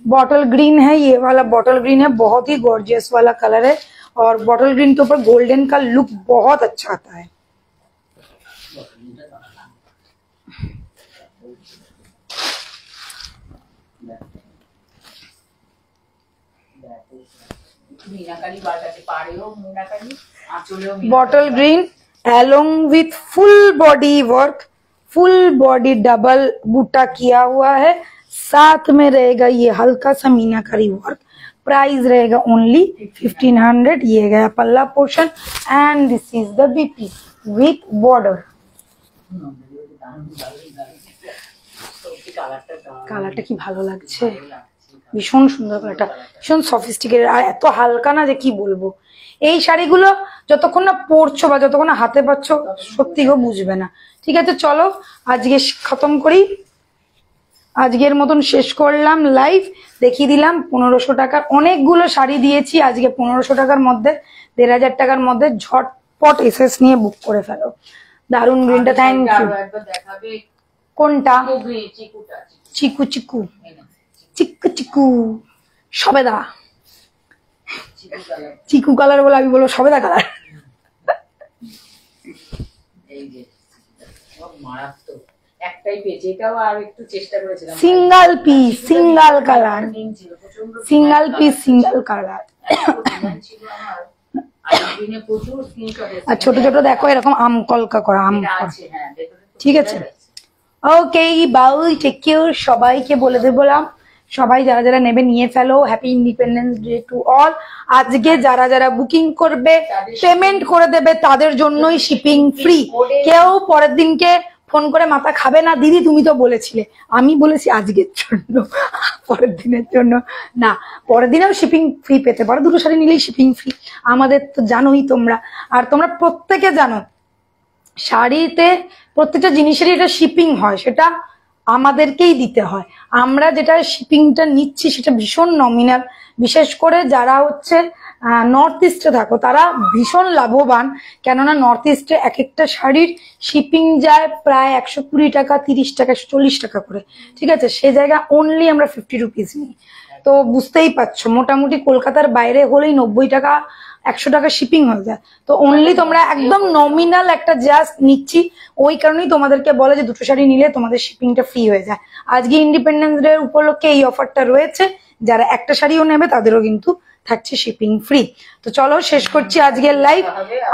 बॉटल ग्रीन है, ये वाला बॉटल ग्रीन है, बहुत ही गॉर्जियस वाला कलर है। और बॉटल ग्रीन के ऊपर गोल्डन का लुक बहुत अच्छा आता है। Bottle green along with full body work, full body double बूटा किया हुआ है, साथ में रहेगा ये हल्का सा मीनाकारी वर्क। प्राइस रहेगा ओनली 1500। ये गया पल्ला portion and this is the BP with border. কালারটা কি ভালো লাগছে, ভীষণ সুন্দর কালারটা, ভীষণ সফিস্টিকেটেড আর এত হালকা না যে কি বলবো। এই শাড়িগুলো যতক্ষণ না পরছো বা যতক্ষণ না হাতে পাচ্ছ সত্যি গো বুঝবে না। ঠিক আছে, চলো আজকে খতম করি, আজকের মতন শেষ করলাম লাইভ। দেখিয়ে দিলাম 1500 টাকার অনেকগুলো শাড়ি দিয়েছি আজকে 1500 টাকার মধ্যে, 1500 টাকার মধ্যে ঝটপট এসএস নিয়ে বুক করে ফেলো। দারুন গ্রিনটা, থ্যাংক ইউ। কোনটা? চিকু চিকু চিকু চিকু সবেদা, চিকু কালার বলে আমি বলবো সবেদা colour. Single piece, single colour, single piece, single colour. আর ছোট ছোট দেখো এরকম আম কলকা করা, আম, ঠিক আছে। Okay bye, take care. সবাইকে বলে দেবলাম, সবাই যারা যারা নেবে নিয়ে ফেলো। Happy independence day to all. আজকে যারা যারা বুকিং করবে পেমেন্ট করে দেবে তাদের জন্যই শিপিং ফ্রি। কেউ পরের দিনকে ফোন করে মাথা খাবে না, দিদি তুমি তো বলেছিলে। আমি বলেছি আজকের জন্য, পরের দিনের জন্য না। পরের দিনেও শিপিং ফ্রি পেতে পারো, দুটো শাড়ি নিলেই শিপিং ফ্রি। আমাদের তো জানোই তোমরা, আর তোমরা প্রত্যেকে জানো শাড়িতে প্রত্যেকটা জিনিসেরই এটা শিপিং হয়, সেটা আমাদেরকেই দিতে হয়। আমরা যেটা শিপিংটা নিচ্ছি সেটা ভীষণ নমিনাল। বিশেষ করে যারা হচ্ছে নর্থ ইস্টে থাকো তারা ভীষণ লাভবান, কেননা নর্থ ইস্টে এক একটা শাড়ির শিপিং যায় প্রায় 120 টাকা, 30 টাকা, 140 টাকা করে, ঠিক আছে। সে জায়গায় অনলি আমরা 50 রুপিস নিই। তো বুঝতেই পারছো মোটামুটি কলকাতার বাইরে হলেই 90 টাকা, 100 টাকা শিপিং হয়ে যায়। তো অনলি তোমরা একদম নমিনাল একটা জাস্ট নিচ্ছি, ওই কারণেই তোমাদেরকে বলে যে দুটো শাড়ি নিলে তোমাদের শিপিংটা ফ্রি হয়ে যায়। আজকে ইন্ডিপেন্ডেন্স ডে উপলক্ষে এই অফারটা রয়েছে, যারা একটা শাড়িও নেবে তাদেরও কিন্তু থাকছে শিপিং ফ্রি। তো চলো শেষ করছি আজকের লাইভ,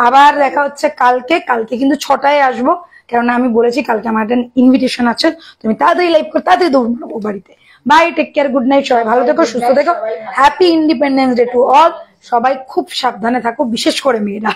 আবার দেখা হচ্ছে কালকে। কালকে কিন্তু 6টায় আসবো, কেননা আমি বলেছি কালকে আমার একটা ইনভিটেশন আছে। তুমি তাড়াতাড়ি লাইভ করে তাড়াতাড়ি দৌড়বো বাড়িতে। Bye, take care, good night. সবাই ভালো থেকো, সুস্থ থেকো। Happy independence day to all. সবাই খুব সাবধানে থাকো, বিশেষ করে মেয়েরা।